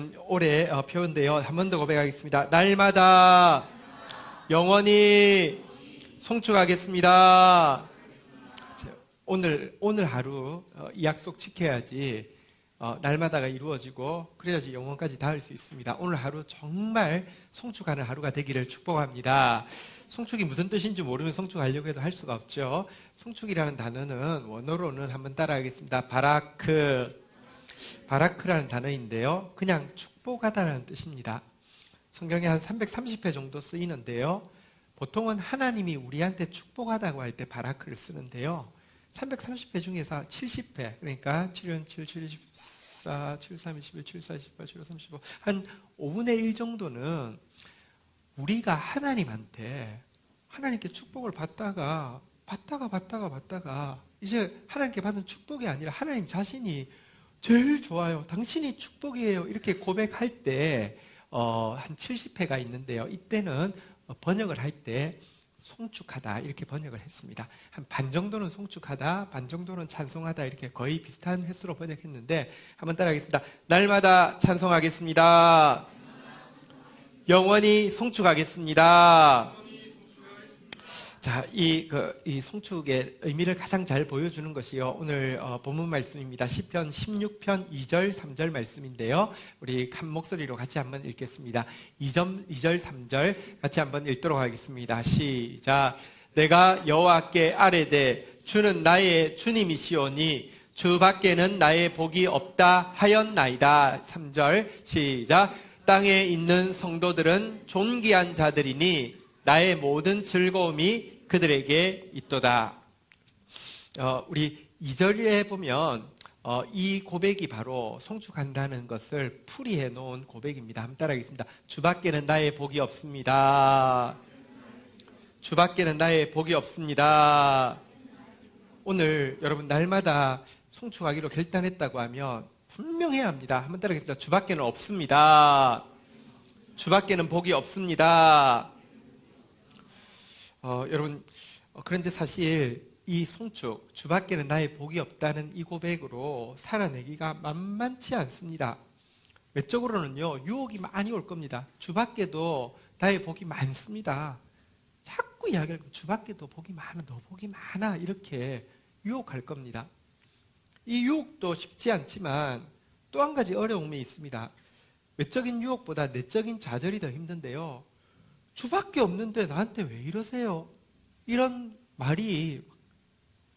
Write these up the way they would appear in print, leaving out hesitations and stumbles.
여러분 올해 표현인데요. 한 번 더 고백하겠습니다. 날마다 영원히 송축하겠습니다. 오늘 하루 이 약속 지켜야지 날마다가 이루어지고 그래야지 영원까지 닿을 수 있습니다. 오늘 하루 정말 송축하는 하루가 되기를 축복합니다. 송축이 무슨 뜻인지 모르면 송축하려고 해도 할 수가 없죠. 송축이라는 단어는 원어로는 한번 따라하겠습니다. 바라크라는 단어인데요. 그냥 축복하다라는 뜻입니다. 성경에 한 330회 정도 쓰이는데요. 보통은 하나님이 우리한테 축복하다고 할 때 바라크를 쓰는데요. 330회 중에서 70회, 그러니까 7년 7, 74, 73, 21, 74, 28, 75, 35, 한 5분의 1 정도는 우리가 하나님께 축복을 받다가 이제 하나님께 받은 축복이 아니라 하나님 자신이 제일 좋아요. 당신이 축복이에요. 이렇게 고백할 때 한 70회가 있는데요. 이때는 번역을 할 때 송축하다 이렇게 번역을 했습니다. 한 반 정도는 송축하다, 반 정도는 찬송하다 이렇게 거의 비슷한 횟수로 번역했는데 한번 따라하겠습니다. 날마다 찬송하겠습니다. 영원히 송축하겠습니다. 자, 이 송축의 의미를 가장 잘 보여주는 것이요. 오늘 본문 말씀입니다. 시편 16편 2절, 3절 말씀인데요. 우리 한 목소리로 같이 한번 읽겠습니다. 2절, 3절 같이 한번 읽도록 하겠습니다. 시작. 내가 여호와께 아뢰되 주는 나의 주님이시오니 주 밖에는 나의 복이 없다 하였나이다. 3절 시작. 땅에 있는 성도들은 존귀한 자들이니 나의 모든 즐거움이 그들에게 있도다. 우리 2절에 보면 이 고백이 바로 송축한다는 것을 풀이해 놓은 고백입니다. 한번 따라하겠습니다. 주 밖에는 나의 복이 없습니다. 주 밖에는 나의 복이 없습니다. 오늘 여러분 날마다 송축하기로 결단했다고 하면 분명해야 합니다. 한번 따라하겠습니다. 주 밖에는 없습니다. 주 밖에는 복이 없습니다. 여러분 그런데 사실 이 송축, 주 밖에는 나의 복이 없다는 이 고백으로 살아내기가 만만치 않습니다. 외적으로는요 유혹이 많이 올 겁니다. 주 밖에도 나의 복이 많습니다. 자꾸 이야기할 주 밖에도 복이 많아, 너 복이 많아 이렇게 유혹할 겁니다. 이 유혹도 쉽지 않지만 또 한 가지 어려움이 있습니다. 외적인 유혹보다 내적인 좌절이 더 힘든데요. 주밖에 없는데 나한테 왜 이러세요? 이런 말이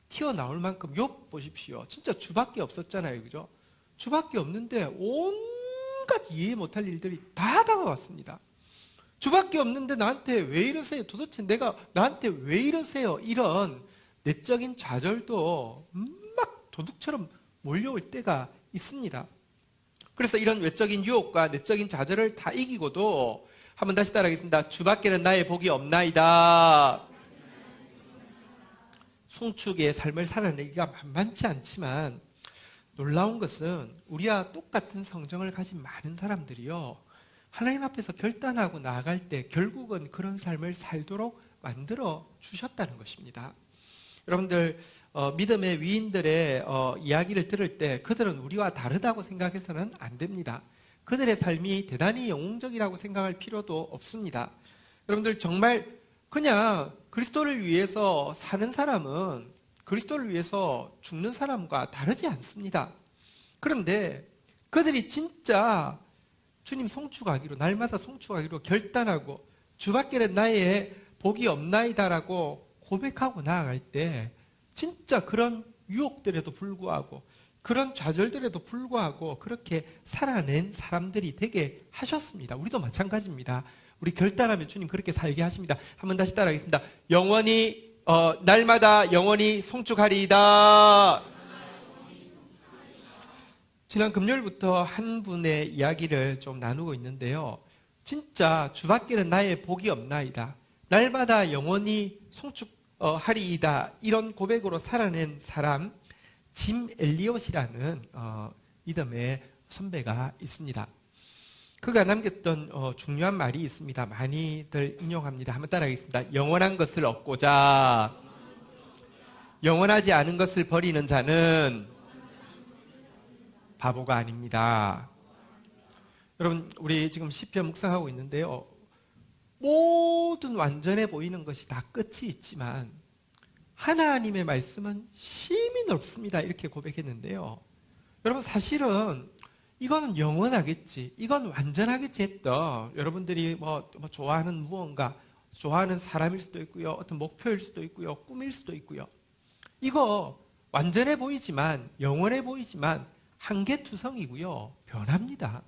튀어나올 만큼 욥 보십시오. 진짜 주밖에 없었잖아요. 그죠? 주밖에 없는데 온갖 이해 못할 일들이 다 다가왔습니다. 주밖에 없는데 나한테 왜 이러세요? 도대체 나한테 왜 이러세요? 이런 내적인 좌절도 막 도둑처럼 몰려올 때가 있습니다. 그래서 이런 외적인 유혹과 내적인 좌절을 다 이기고도 한번 다시 따라하겠습니다. 주 밖에는 나의 복이 없나이다. 송축의 삶을 살아내기가 만만치 않지만 놀라운 것은 우리와 똑같은 성정을 가진 많은 사람들이요 하나님 앞에서 결단하고 나아갈 때 결국은 그런 삶을 살도록 만들어 주셨다는 것입니다. 여러분들 믿음의 위인들의 이야기를 들을 때 그들은 우리와 다르다고 생각해서는 안 됩니다. 그들의 삶이 대단히 영웅적이라고 생각할 필요도 없습니다. 여러분들 정말 그냥 그리스도를 위해서 사는 사람은 그리스도를 위해서 죽는 사람과 다르지 않습니다. 그런데 그들이 진짜 주님 송축하기로 날마다 송축하기로 결단하고 주밖에는 나의 복이 없나이다라고 고백하고 나아갈 때 진짜 그런 유혹들에도 불구하고 그런 좌절들에도 불구하고 그렇게 살아낸 사람들이 되게 하셨습니다. 우리도 마찬가지입니다. 우리 결단하면 주님 그렇게 살게 하십니다. 한번 다시 따라하겠습니다. 영원히 날마다 영원히 송축하리이다. 지난 금요일부터 한 분의 이야기를 좀 나누고 있는데요. 진짜 주밖에는 나의 복이 없나이다. 날마다 영원히 송축하리이다. 이런 고백으로 살아낸 사람 짐 엘리엇이라는 믿음의 선배가 있습니다. 그가 남겼던 중요한 말이 있습니다. 많이들 인용합니다. 한번 따라하겠습니다. 영원한 것을 얻고자 영원하지 않은 것을 버리는 자는 바보가 아닙니다. 여러분, 우리 지금 시편 묵상하고 있는데요. 모든 완전해 보이는 것이 다 끝이 있지만 하나님의 말씀은 심히 넓습니다. 이렇게 고백했는데요. 여러분, 사실은 이거는 영원하겠지, 이건 완전하겠지 했던 여러분들이 뭐 좋아하는 무언가, 좋아하는 사람일 수도 있고요, 어떤 목표일 수도 있고요, 꿈일 수도 있고요. 이거 완전해 보이지만, 영원해 보이지만 한계투성이고요, 변합니다.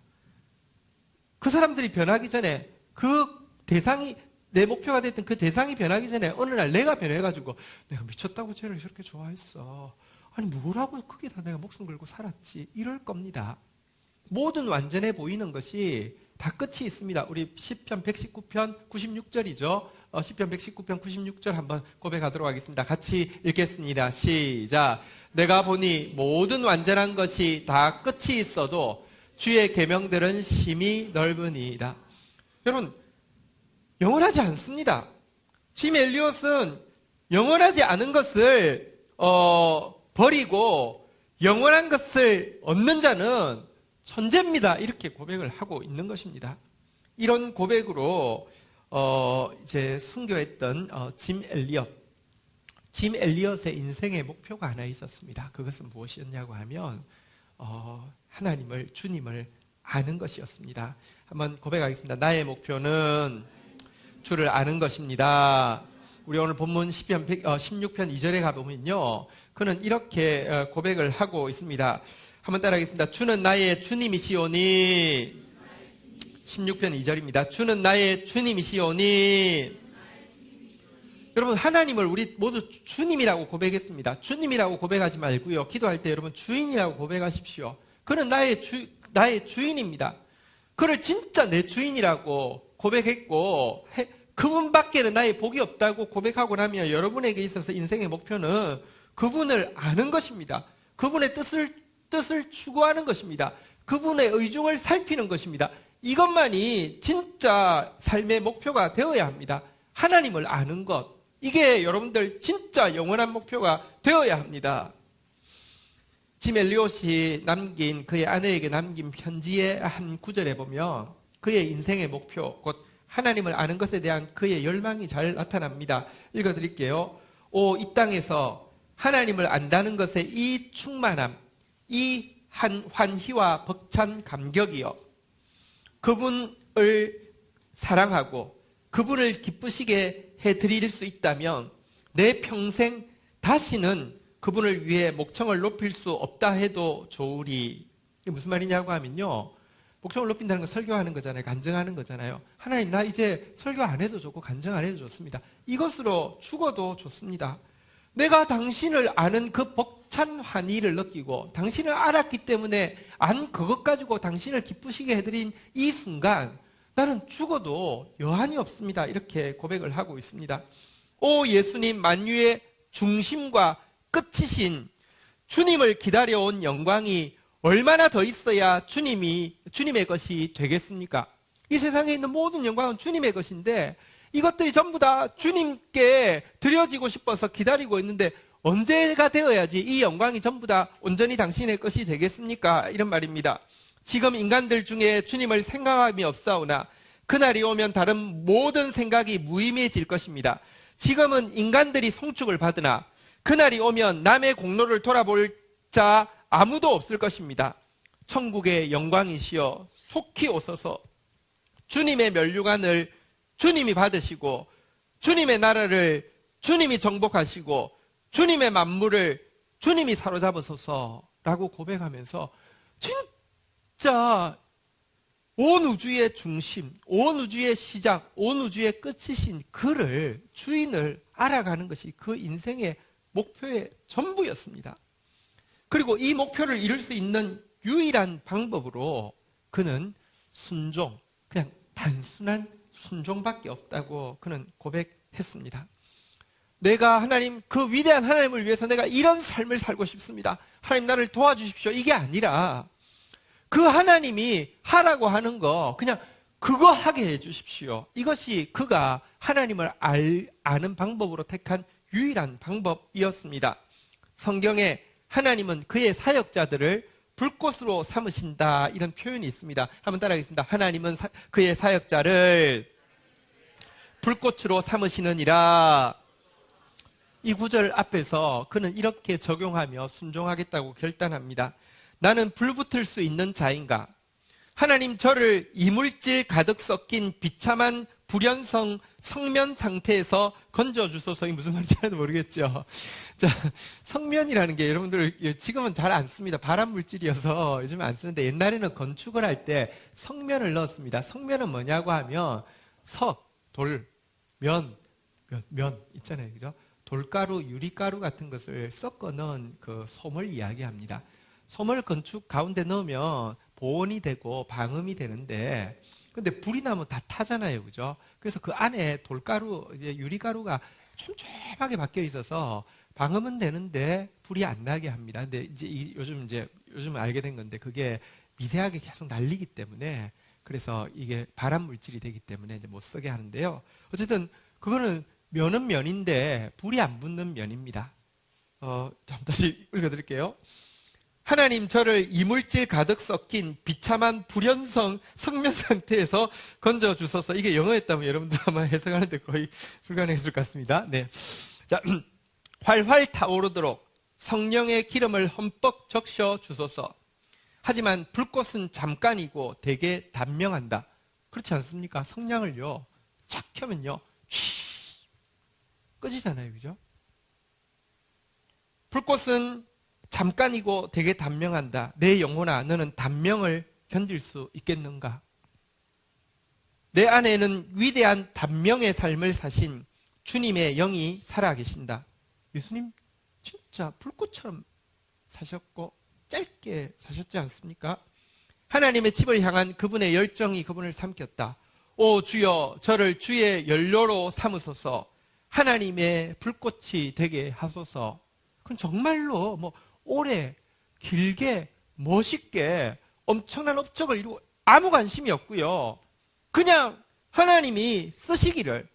그 사람들이 변하기 전에, 그 대상이, 내 목표가 됐던 그 대상이 변하기 전에 어느 날 내가 변해가지고 내가 미쳤다고 쟤를 저렇게 좋아했어, 아니 뭐라고 그게 다 내가 목숨 걸고 살았지, 이럴 겁니다. 모든 완전해 보이는 것이 다 끝이 있습니다. 우리 시편 119편 96절이죠. 시편 119편 96절 한번 고백하도록 하겠습니다. 같이 읽겠습니다. 시작. 내가 보니 모든 완전한 것이 다 끝이 있어도 주의 계명들은 심히 넓으니이다. 여러분, 영원하지 않습니다. 짐 엘리엇은 영원하지 않은 것을 버리고 영원한 것을 얻는 자는 천재입니다. 이렇게 고백을 하고 있는 것입니다. 이런 고백으로 이제 순교했던 짐 엘리엇. 짐 엘리엇의 인생의 목표가 하나 있었습니다. 그것은 무엇이었냐고 하면 하나님을, 주님을 아는 것이었습니다. 한번 고백하겠습니다. 나의 목표는 주를 아는 것입니다. 우리 오늘 본문 시편 16편 2절에 가보면요, 그는 이렇게 고백을 하고 있습니다. 한번 따라하겠습니다. 주는 나의 주님이시오니. 16편 2절입니다. 주는 나의 주님이시오니. 여러분, 하나님을 우리 모두 주님이라고 고백했습니다. 주님이라고 고백하지 말고요, 기도할 때 여러분 주인이라고 고백하십시오. 그는 나의 주인입니다. 그를 진짜 내 주인이라고 고백했고, 그분밖에는 나의 복이 없다고 고백하고 나면 여러분에게 있어서 인생의 목표는 그분을 아는 것입니다. 그분의 뜻을 추구하는 것입니다. 그분의 의중을 살피는 것입니다. 이것만이 진짜 삶의 목표가 되어야 합니다. 하나님을 아는 것, 이게 여러분들 진짜 영원한 목표가 되어야 합니다. 짐 엘리엇이 남긴, 그의 아내에게 남긴 편지의 한 구절에 보면 그의 인생의 목표, 곧 하나님을 아는 것에 대한 그의 열망이 잘 나타납니다. 읽어드릴게요. 이 땅에서 하나님을 안다는 것의 이 충만함, 이 환희와 벅찬 감격이요, 그분을 사랑하고 그분을 기쁘시게 해드릴 수 있다면 내 평생 다시는 그분을 위해 목청을 높일 수 없다 해도 좋으리. 이게 무슨 말이냐고 하면요, 목청을 높인다는 건 설교하는 거잖아요. 간증하는 거잖아요. 하나님, 나 이제 설교 안 해도 좋고 간증 안 해도 좋습니다. 이것으로 죽어도 좋습니다. 내가 당신을 아는 그 벅찬 환희를 느끼고 당신을 알았기 때문에 안 그것 가지고 당신을 기쁘시게 해드린 이 순간 나는 죽어도 여한이 없습니다. 이렇게 고백을 하고 있습니다. 오 예수님, 만유의 중심과 끝이신 주님을 기다려온 영광이 얼마나 더 있어야 주님의 것이 되겠습니까? 이 세상에 있는 모든 영광은 주님의 것인데 이것들이 전부 다 주님께 드려지고 싶어서 기다리고 있는데 언제가 되어야지 이 영광이 전부 다 온전히 당신의 것이 되겠습니까? 이런 말입니다. 지금 인간들 중에 주님을 생각함이 없사오나 그날이 오면 다른 모든 생각이 무의미해질 것입니다. 지금은 인간들이 송축을 받으나 그날이 오면 남의 공로를 돌아볼 자 아무도 없을 것입니다. 천국의 영광이시여 속히 오소서. 주님의 면류관을 주님이 받으시고 주님의 나라를 주님이 정복하시고 주님의 만물을 주님이 사로잡으소서라고 고백하면서 진짜 온 우주의 중심, 온 우주의 시작, 온 우주의 끝이신 그를, 주인을 알아가는 것이 그 인생의 목표의 전부였습니다. 그리고 이 목표를 이룰 수 있는 유일한 방법으로 그는 순종, 그냥 단순한 순종밖에 없다고 그는 고백했습니다. 내가 하나님, 그 위대한 하나님을 위해서 내가 이런 삶을 살고 싶습니다. 하나님 나를 도와주십시오. 이게 아니라 그 하나님이 하라고 하는 거 그냥 그거 하게 해주십시오. 이것이 그가 하나님을 아는 방법으로 택한 유일한 방법이었습니다. 성경에 하나님은 그의 사역자들을 불꽃으로 삼으신다. 이런 표현이 있습니다. 한번 따라하겠습니다. 하나님은 그의 사역자를 불꽃으로 삼으시느니라. 이 구절 앞에서 그는 이렇게 적용하며 순종하겠다고 결단합니다. 나는 불붙을 수 있는 자인가? 하나님 저를 이물질 가득 섞인 비참한 불연성 성면 상태에서 건져주소서. 이 무슨 말인지 모르겠죠. 자, 성면이라는 게 여러분들 지금은 잘 안 씁니다. 발암 물질이어서 요즘 안 쓰는데 옛날에는 건축을 할 때 성면을 넣었습니다. 성면은 뭐냐고 하면 돌, 면 있잖아요. 그죠? 돌가루, 유리가루 같은 것을 섞어 넣은 그 솜을 이야기합니다. 솜을 건축 가운데 넣으면 보온이 되고 방음이 되는데, 근데 불이 나면 다 타잖아요. 그죠? 그래서 그 안에 돌가루, 이제 유리가루가 촘촘하게 박혀 있어서 방음은 되는데 불이 안 나게 합니다. 근데 요즘 알게 된 건데 그게 미세하게 계속 날리기 때문에, 그래서 이게 발암 물질이 되기 때문에 이제 못 쓰게 하는데요. 어쨌든 그거는 면은 면인데 불이 안 붙는 면입니다. 다시 읽어드릴게요. 하나님 저를 이물질 가득 섞인 비참한 불연성 성면 상태에서 건져주소서. 이게 영어였다면 여러분들 아마 해석하는데 거의 불가능했을 것 같습니다. 네. 자, 활활 타오르도록 성령의 기름을 흠뻑 적셔 주소서. 하지만 불꽃은 잠깐이고 되게 단명한다. 그렇지 않습니까? 성냥을요, 착 켜면요, 꺼지잖아요. 그죠? 불꽃은 잠깐이고 되게 단명한다. 내 영혼아, 너는 단명을 견딜 수 있겠는가? 내 안에는 위대한 단명의 삶을 사신 주님의 영이 살아계신다. 예수님 진짜 불꽃처럼 사셨고 짧게 사셨지 않습니까? 하나님의 집을 향한 그분의 열정이 그분을 삼켰다. 오 주여, 저를 주의 연료로 삼으소서. 하나님의 불꽃이 되게 하소서. 그건 정말로 오래 길게 멋있게 엄청난 업적을 이루고 아무 관심이 없고요. 그냥 하나님이 쓰시기를,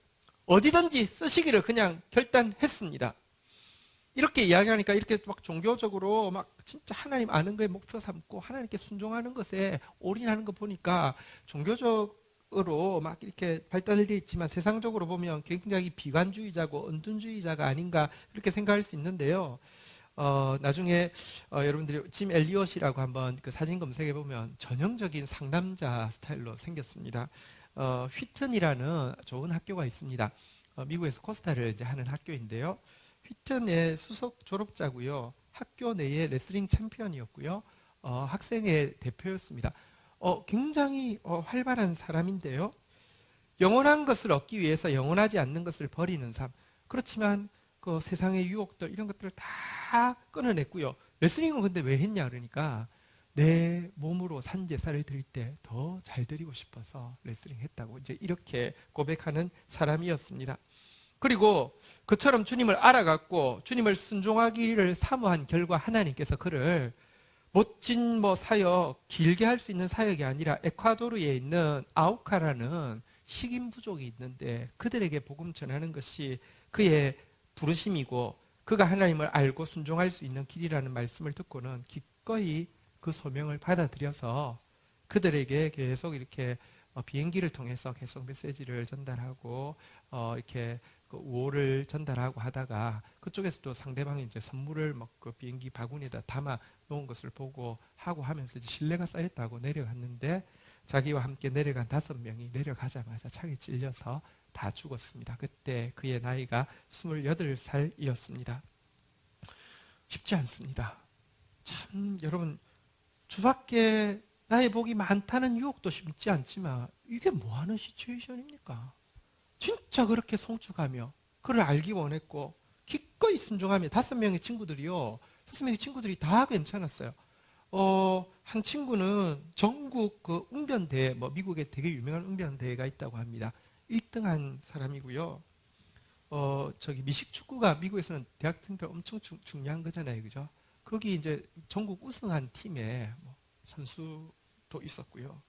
어디든지 쓰시기를 그냥 결단했습니다. 이렇게 이야기하니까 이렇게 막 종교적으로 막 진짜 하나님 아는 거에 목표 삼고 하나님께 순종하는 것에 올인하는 거 보니까 종교적으로 막 이렇게 발달되어 있지만 세상적으로 보면 굉장히 비관주의자고 은둔주의자가 아닌가 이렇게 생각할 수 있는데요. 나중에 여러분들이 짐 엘리엇이라고 한번 그 사진 검색해 보면 전형적인 상남자 스타일로 생겼습니다. 휘튼이라는 좋은 학교가 있습니다. 미국에서 코스타를 이제 하는 학교인데요. 휘튼의 수석 졸업자고요. 학교 내에 레슬링 챔피언이었고요. 학생의 대표였습니다. 굉장히 활발한 사람인데요. 영원한 것을 얻기 위해서 영원하지 않는 것을 버리는 삶. 그렇지만 그 세상의 유혹들 이런 것들을 다 끊어냈고요. 레슬링은 근데 왜 했냐 그러니까 내 몸으로 산 제사를 드릴 때 더 잘 드리고 싶어서 레슬링 했다고 이제 이렇게 고백하는 사람이었습니다. 그리고 그처럼 주님을 알아갔고 주님을 순종하기를 사모한 결과 하나님께서 그를 멋진 사역, 길게 할 수 있는 사역이 아니라 에콰도르에 있는 아우카라는 식인 부족이 있는데 그들에게 복음 전하는 것이 그의 부르심이고 그가 하나님을 알고 순종할 수 있는 길이라는 말씀을 듣고는 기꺼이 그 소명을 받아들여서 그들에게 계속 이렇게 비행기를 통해서 계속 메시지를 전달하고 이렇게 그 우호를 전달하고 하다가 그쪽에서도 상대방이 이제 선물을 그 비행기 바구니에다 담아 놓은 것을 보고 하고 하면서 이제 신뢰가 쌓였다고 내려갔는데 자기와 함께 내려간 5명이 내려가자마자 차에 찔려서 다 죽었습니다. 그때 그의 나이가 28살이었습니다. 쉽지 않습니다. 참 여러분, 주밖에 나의 복이 많다는 유혹도 쉽지 않지만 이게 뭐하는 시츄에이션입니까? 진짜 그렇게 성축하며 그를 알기 원했고 기꺼이 순종하며 5명의 친구들이 다 괜찮았어요. 한 친구는 전국 그 웅변대회, 미국에 되게 유명한 웅변대회가 있다고 합니다. 1등한 사람이고요. 미식축구가 미국에서는 대학생 때 엄청 중요한 거잖아요. 그죠? 거기 이제 전국 우승한 팀에 선수도 있었고요.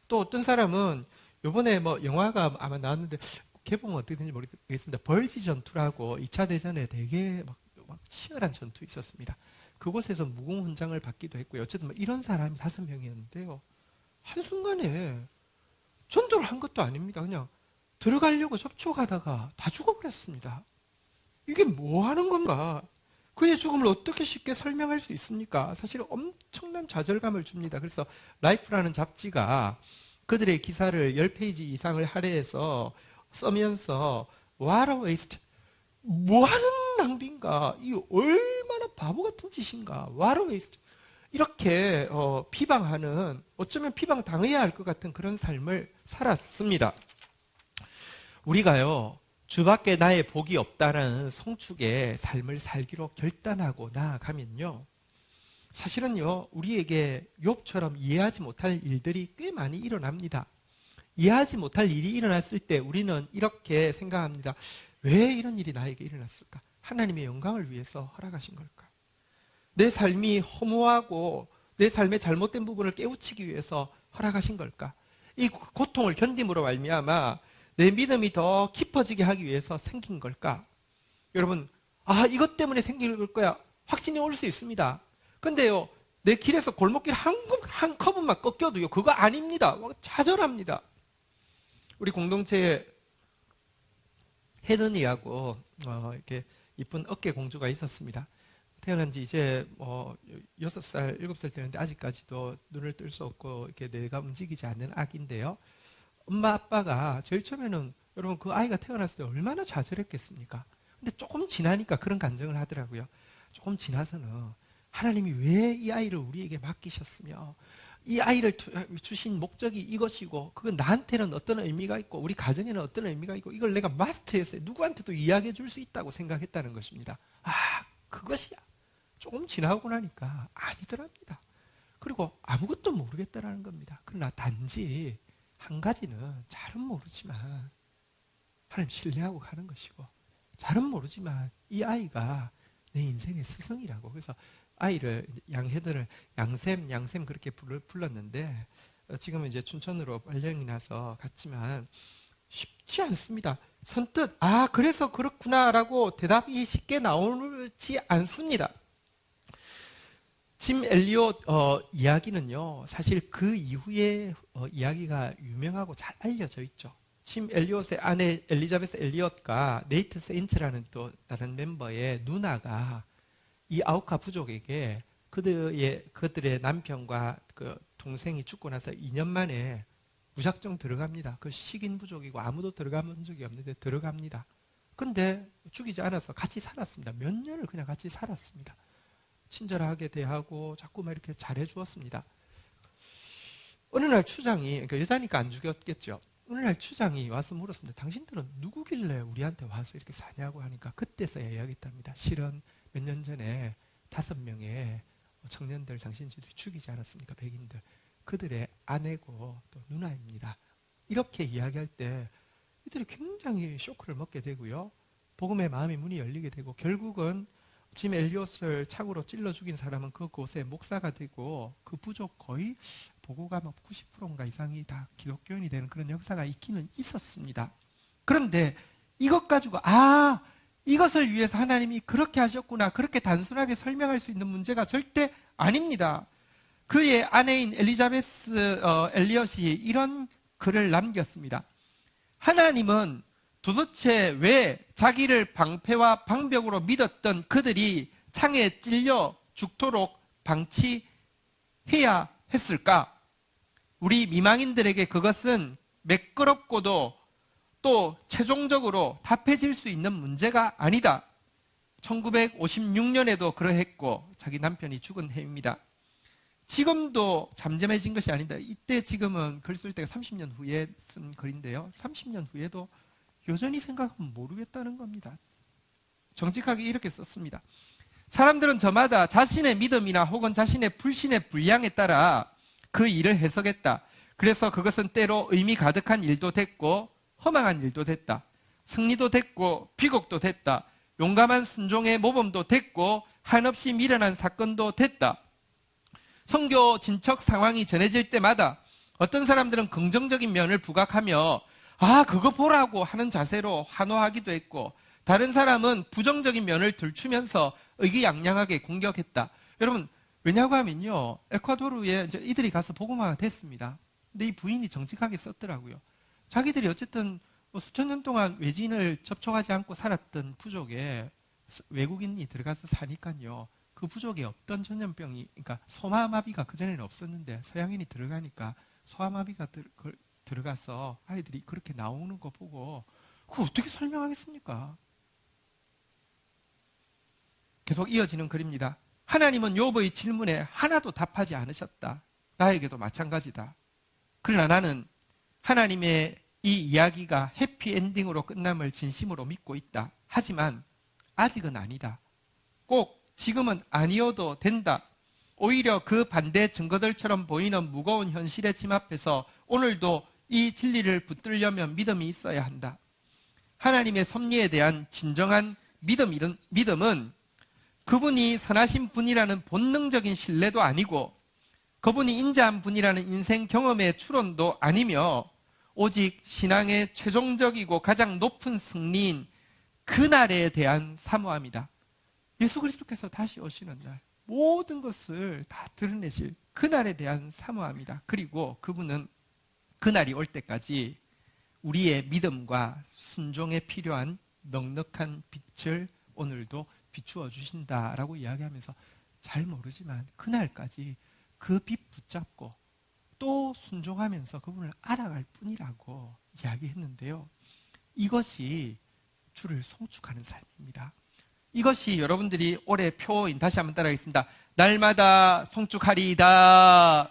또 어떤 사람은 요번에 영화가 아마 나왔는데 개봉은 어떻게 되는지 모르겠습니다. 벌지 전투라고 2차 대전에 되게 막 치열한 전투 있었습니다. 그곳에서 무공훈장을 받기도 했고요. 어쨌든 뭐 이런 사람이 5명이었는데요. 한순간에 전도를 한 것도 아닙니다. 그냥 들어가려고 접촉하다가 다 죽어버렸습니다. 이게 뭐 하는 건가? 그의 죽음을 어떻게 쉽게 설명할 수 있습니까? 사실 엄청난 좌절감을 줍니다. 그래서 라이프라는 잡지가 그들의 기사를 10페이지 이상을 할애해서 써면서 What a waste. 뭐 하는 낭비인가? 이 얼마나 바보 같은 짓인가? What a waste. 이렇게 비방하는, 어쩌면 비방당해야 할 것 같은 그런 삶을 살았습니다. 우리가요, 주밖에 나의 복이 없다는 송축의 삶을 살기로 결단하고 나아가면요, 사실은요, 우리에게 욥처럼 이해하지 못할 일들이 꽤 많이 일어납니다. 이해하지 못할 일이 일어났을 때 우리는 이렇게 생각합니다. 왜 이런 일이 나에게 일어났을까? 하나님의 영광을 위해서 허락하신 걸까? 내 삶이 허무하고 내 삶의 잘못된 부분을 깨우치기 위해서 허락하신 걸까? 이 고통을 견딤으로 말미암아 내 믿음이 더 깊어지게 하기 위해서 생긴 걸까? 여러분, 이것 때문에 생긴 걸 거야. 확신이 올 수 있습니다. 근데요, 내 길에서 골목길 한 커브만 꺾여도요, 그거 아닙니다. 좌절합니다. 우리 공동체에 혜든이하고 이렇게 이쁜 어깨 공주가 있었습니다. 태어난 지 이제 6살, 7살 되는데 아직까지도 눈을 뜰 수 없고 이렇게 뇌가 움직이지 않는 아기인데요. 엄마 아빠가 제일 처음에는 여러분 그 아이가 태어났을 때 얼마나 좌절했겠습니까? 근데 조금 지나니까 그런 감정을 하더라고요. 조금 지나서는 하나님이 왜 이 아이를 우리에게 맡기셨으며 이 아이를 주신 목적이 이것이고 그건 나한테는 어떤 의미가 있고 우리 가정에는 어떤 의미가 있고 이걸 내가 마스터했어요. 누구한테도 이야기해 줄 수 있다고 생각했다는 것입니다. 그것이야. 조금 지나고 나니까 아니더랍니다. 그리고 아무것도 모르겠다라는 겁니다. 그러나 단지 한 가지는 잘은 모르지만 하나님 신뢰하고 가는 것이고 잘은 모르지만 이 아이가 내 인생의 스승이라고. 그래서 아이를 양혜들을 양샘 그렇게 불렀는데 지금은 이제 춘천으로 발령이 나서 갔지만 쉽지 않습니다. 선뜻 그래서 그렇구나라고 대답이 쉽게 나오지 않습니다. 짐 엘리엇 이야기는요, 사실 그 이후에 이야기가 유명하고 잘 알려져 있죠. 짐 엘리엇의 아내 엘리자베스 엘리엇과 네이트 세인츠라는 또 다른 멤버의 누나가 이 아우카 부족에게 그들의 남편과 그 동생이 죽고 나서 2년 만에 무작정 들어갑니다. 그 식인 부족이고 아무도 들어가본 적이 없는데 들어갑니다. 근데 죽이지 않아서 같이 살았습니다. 몇 년을 그냥 같이 살았습니다. 친절하게 대하고 자꾸 막 이렇게 잘해 주었습니다. 어느 날 추장이, 그러니까 여자니까 안 죽였겠죠. 어느 날 추장이 와서 물었습니다. 당신들은 누구길래 우리한테 와서 이렇게 사냐고 하니까 그때서야 이야기했답니다. 실은 몇 년 전에 5명의 청년들 당신들이 죽이지 않았습니까? 백인들. 그들의 아내고 또 누나입니다. 이렇게 이야기할 때 이들이 굉장히 쇼크를 먹게 되고요. 복음의 마음의 문이 열리게 되고 결국은 짐 엘리엇을 창으로 찔러 죽인 사람은 그곳에 목사가 되고 그 부족 거의 보고가 90%인가 이상이 다 기독교인이 되는 그런 역사가 있기는 있었습니다. 그런데 이것 가지고 이것을 위해서 하나님이 그렇게 하셨구나, 그렇게 단순하게 설명할 수 있는 문제가 절대 아닙니다. 그의 아내인 엘리자베스 엘리엇이 이런 글을 남겼습니다. 하나님은 도대체 왜 자기를 방패와 방벽으로 믿었던 그들이 창에 찔려 죽도록 방치해야 했을까? 우리 미망인들에게 그것은 매끄럽고도 또 최종적으로 답해질 수 있는 문제가 아니다. 1956년에도 그러했고 자기 남편이 죽은 해입니다. 지금도 잠잠해진 것이 아니다. 이때 지금은 글 쓸 때가 30년 후에 쓴 글인데요. 30년 후에도 여전히 생각하면 모르겠다는 겁니다. 정직하게 이렇게 썼습니다. 사람들은 저마다 자신의 믿음이나 혹은 자신의 불신의 분량에 따라 그 일을 해석했다. 그래서 그것은 때로 의미 가득한 일도 됐고 허망한 일도 됐다. 승리도 됐고 비극도 됐다. 용감한 순종의 모범도 됐고 한없이 미련한 사건도 됐다. 선교 진척 상황이 전해질 때마다 어떤 사람들은 긍정적인 면을 부각하며 그거 보라고 하는 자세로 환호하기도 했고 다른 사람은 부정적인 면을 들추면서 의기양양하게 공격했다. 여러분, 왜냐고 하면요, 에콰도르에 이제 이들이 가서 복음화가 됐습니다. 근데 이 부인이 정직하게 썼더라고요. 자기들이 어쨌든 뭐 수천 년 동안 외지인을 접촉하지 않고 살았던 부족에 외국인이 들어가서 사니까요, 그 부족에 없던 전염병이, 그러니까 소아마비가 그전에는 없었는데 서양인이 들어가니까 소아마비가 들어가서 아이들이 그렇게 나오는 거 보고 그거 어떻게 설명하겠습니까? 계속 이어지는 글입니다. 하나님은 욥의 질문에 하나도 답하지 않으셨다. 나에게도 마찬가지다. 그러나 나는 하나님의 이 이야기가 해피엔딩으로 끝남을 진심으로 믿고 있다. 하지만 아직은 아니다. 꼭 지금은 아니어도 된다. 오히려 그 반대 증거들처럼 보이는 무거운 현실의 짐 앞에서 오늘도 이 진리를 붙들려면 믿음이 있어야 한다. 하나님의 섭리에 대한 진정한 믿음은 그분이 선하신 분이라는 본능적인 신뢰도 아니고 그분이 인자한 분이라는 인생 경험의 추론도 아니며 오직 신앙의 최종적이고 가장 높은 승리인 그날에 대한 사모함이다. 예수 그리스도께서 다시 오시는 날 모든 것을 다 드러내실 그날에 대한 사모함이다. 그리고 그분은 그날이 올 때까지 우리의 믿음과 순종에 필요한 넉넉한 빛을 오늘도 비추어 주신다라고 이야기하면서 잘 모르지만 그날까지 그 빛 붙잡고 또 순종하면서 그분을 알아갈 뿐이라고 이야기했는데요. 이것이 주를 송축하는 삶입니다. 이것이 여러분들이 올해 표인, 다시 한번 따라하겠습니다. 날마다 송축하리이다.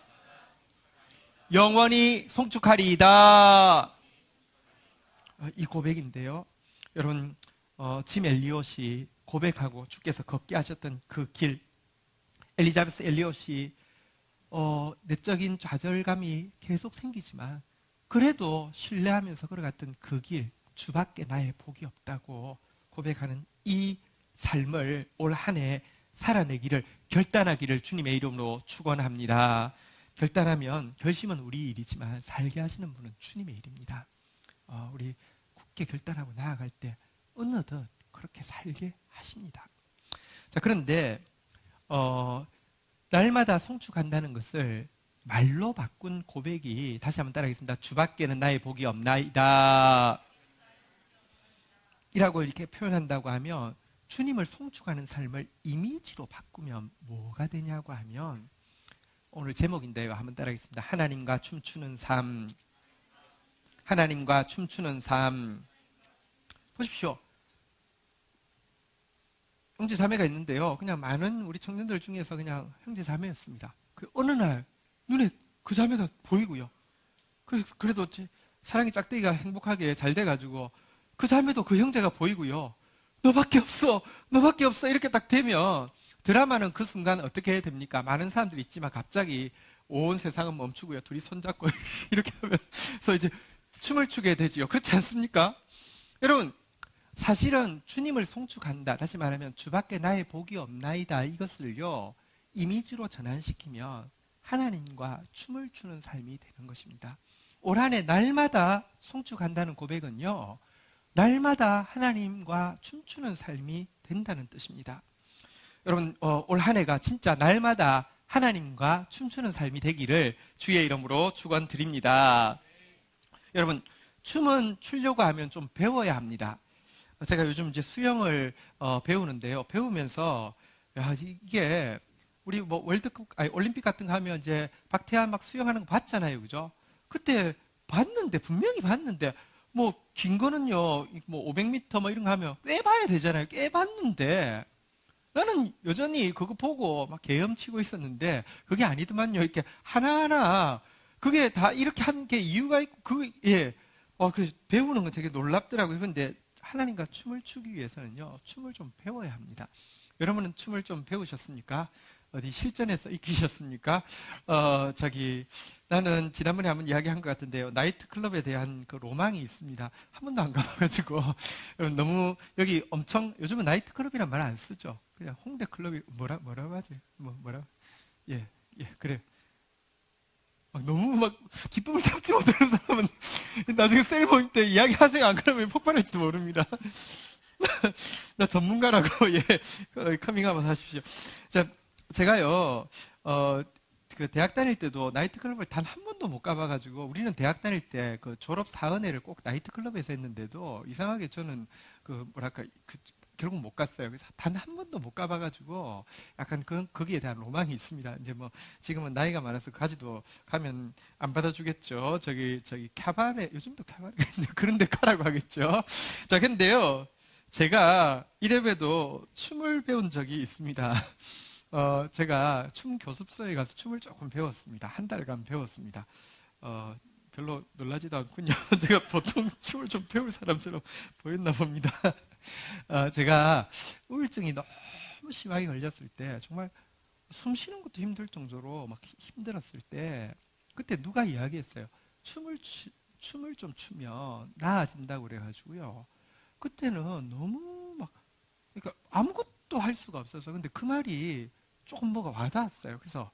영원히 송축하리이다. 이 고백인데요. 여러분, 짐 엘리엇이 고백하고 주께서 걷게 하셨던 그 길, 엘리자베스 엘리엇이 내적인 좌절감이 계속 생기지만 그래도 신뢰하면서 걸어갔던 그 길, 주밖에 나의 복이 없다고 고백하는 이 삶을 올 한 해 살아내기를, 결단하기를 주님의 이름으로 축원합니다. 결단하면, 결심은 우리 일이지만 살게 하시는 분은 주님의 일입니다. 우리 굳게 결단하고 나아갈 때 어느덧 그렇게 살게 하십니다. 자, 그런데 날마다 송축한다는 것을 말로 바꾼 고백이, 다시 한번 따라하겠습니다. 주밖에는 나의 복이 없나이다 이라고 이렇게 표현한다고 하면, 주님을 송축하는 삶을 이미지로 바꾸면 뭐가 되냐고 하면, 오늘 제목인데요. 한번 따라하겠습니다. 하나님과 춤추는 삶. 하나님과 춤추는 삶. 보십시오. 형제 자매가 있는데요. 그냥 많은 우리 청년들 중에서 그냥 형제 자매였습니다. 어느 날 눈에 그 자매가 보이고요. 그래도 사랑의 짝대기가 행복하게 잘 돼가지고 그 자매도 그 형제가 보이고요. 너밖에 없어, 너밖에 없어 이렇게 딱 되면 드라마는 그 순간 어떻게 해야 됩니까? 많은 사람들이 있지만 갑자기 온 세상은 멈추고요. 둘이 손잡고 이렇게 하면서 이제 춤을 추게 되지요. 그렇지 않습니까? 여러분, 사실은 주님을 송축한다, 다시 말하면 주밖에 나의 복이 없나이다, 이것을요 이미지로 전환시키면 하나님과 춤을 추는 삶이 되는 것입니다. 올 한 해 날마다 송축한다는 고백은요, 날마다 하나님과 춤추는 삶이 된다는 뜻입니다. 여러분, 올 한 해가 진짜 날마다 하나님과 춤추는 삶이 되기를 주의 이름으로 축원드립니다. 여러분, 춤은 추려고 하면 좀 배워야 합니다. 제가 요즘 이제 수영을 배우는데요. 배우면서 이게 우리 뭐 월드컵, 올림픽 같은 거 하면 이제 박태환 막 수영하는 거 봤잖아요, 그죠? 그때 봤는데, 분명히 봤는데, 뭐 긴 거는요, 뭐 500m 뭐 이런 거 하면 꽤 봐야 되잖아요. 꽤 봤는데 나는 여전히 그거 보고 막 개엄치고 있었는데, 그게 아니더만요. 이렇게 하나하나 그게 다 이렇게 한 게 이유가 있고, 그 배우는 건 되게 놀랍더라고요. 그런데 하나님과 춤을 추기 위해서는요, 춤을 좀 배워야 합니다. 여러분은 춤을 좀 배우셨습니까? 어디 실전에서 익히셨습니까? 나는 지난번에 한번 이야기한 것 같은데요. 나이트클럽에 대한 그 로망이 있습니다. 한 번도 안 가봐가지고. 너무, 여기 엄청, 요즘은 나이트클럽이란 말 안 쓰죠. 그냥 홍대클럽이, 뭐라고 하지? 그래요. 너무 기쁨을 참지 못하는 사람은 나중에 셀 모임 때 이야기하세요. 안 그러면 폭발할지도 모릅니다. 나 전문가라고, 커밍 한번 하십시오. 자, 제가요, 그 대학 다닐 때도 나이트클럽을 단 한 번도 못 가봐가지고, 우리는 대학 다닐 때 그 졸업 사은회를 꼭 나이트클럽에서 했는데도 이상하게 저는 그 뭐랄까, 결국 못 갔어요. 그래서 단 한 번도 못 가봐가지고 약간 거기에 대한 로망이 있습니다. 이제 뭐 지금은 나이가 많아서 가지도 가면 안 받아주겠죠. 저기 캬바레, 요즘도 캬바레 그런 데 가라고 하겠죠. 자, 근데요, 제가 이래봬도 춤을 배운 적이 있습니다. 제가 춤 교습소에 가서 춤을 조금 배웠습니다. 한 달간 배웠습니다. 별로 놀라지도 않군요. 제가 보통 춤을 좀 배울 사람처럼 보였나 봅니다. 제가 우울증이 너무 심하게 걸렸을 때, 정말 숨 쉬는 것도 힘들 정도로 막 힘들었을 때, 그때 누가 이야기했어요. 춤을 좀 추면 나아진다고 그래가지고요. 그때는 너무 막, 그러니까 아무것도 할 수가 없어서, 근데 그 말이 조금 뭐가 와닿았어요. 그래서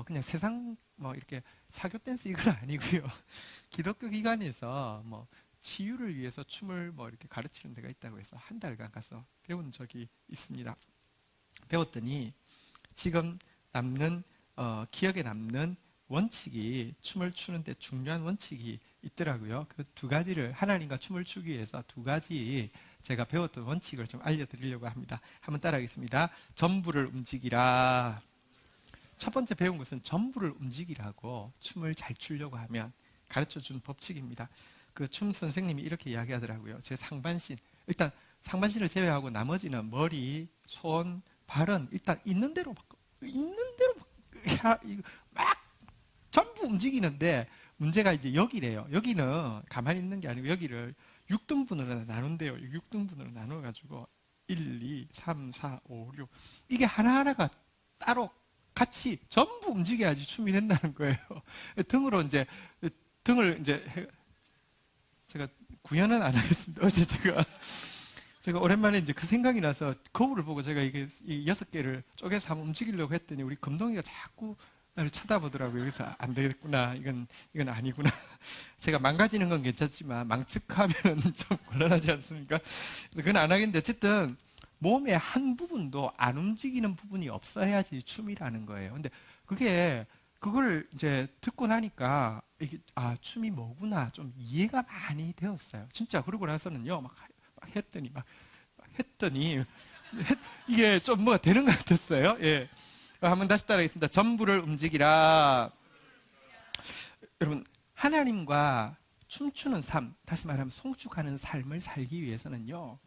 그냥 세상 뭐 이렇게 사교 댄스 이건 아니고요. 기독교 기관에서 뭐 치유를 위해서 춤을 뭐 이렇게 가르치는 데가 있다고 해서 한 달간 가서 배운 적이 있습니다. 배웠더니 지금 기억에 남는 원칙이, 춤을 추는데 중요한 원칙이 있더라고요. 그 두 가지를, 하나님과 춤을 추기 위해서 두 가지 제가 배웠던 원칙을 좀 알려드리려고 합니다. 한번 따라하겠습니다. 전부를 움직이라. 첫 번째 배운 것은 전부를 움직이라고, 춤을 잘 추려고 하면 가르쳐준 법칙입니다. 그 춤 선생님이 이렇게 이야기하더라고요. 제 상반신, 일단 상반신을 제외하고 나머지는 머리, 손, 발은 일단 있는 대로 막 전부 움직이는데, 문제가 이제 여기래요. 여기는 가만히 있는 게 아니고 여기를 6등분으로 나눈대요. 6등분으로 나눠가지고 1, 2, 3, 4, 5, 6 이게 하나하나가 따로 같이 전부 움직여야지 춤이 된다는 거예요. 등을 이제 제가 구현은 안 하겠습니다. 어제 제가 오랜만에 이제 그 생각이 나서 거울을 보고 제가 이게 이 6개를 쪼개서 한번 움직이려고 했더니 우리 금동이가 자꾸 나를 쳐다보더라고요. 그래서 안 되겠구나. 이건 아니구나. 제가 망가지는 건 괜찮지만 망측하면 좀 곤란하지 않습니까? 그건 안 하겠는데, 어쨌든 몸의 한 부분도 안 움직이는 부분이 없어야지 춤이라는 거예요. 근데 그걸 이제 듣고 나니까 춤이 뭐구나 좀 이해가 많이 되었어요. 진짜. 그러고 나서는요, 막 했더니 이게 좀 뭐가 되는 것 같았어요. 예. 한번 다시 따라하겠습니다. 전부를 움직이라. 여러분, 하나님과 춤추는 삶, 다시 말하면 송축하는 삶을 살기 위해서는요,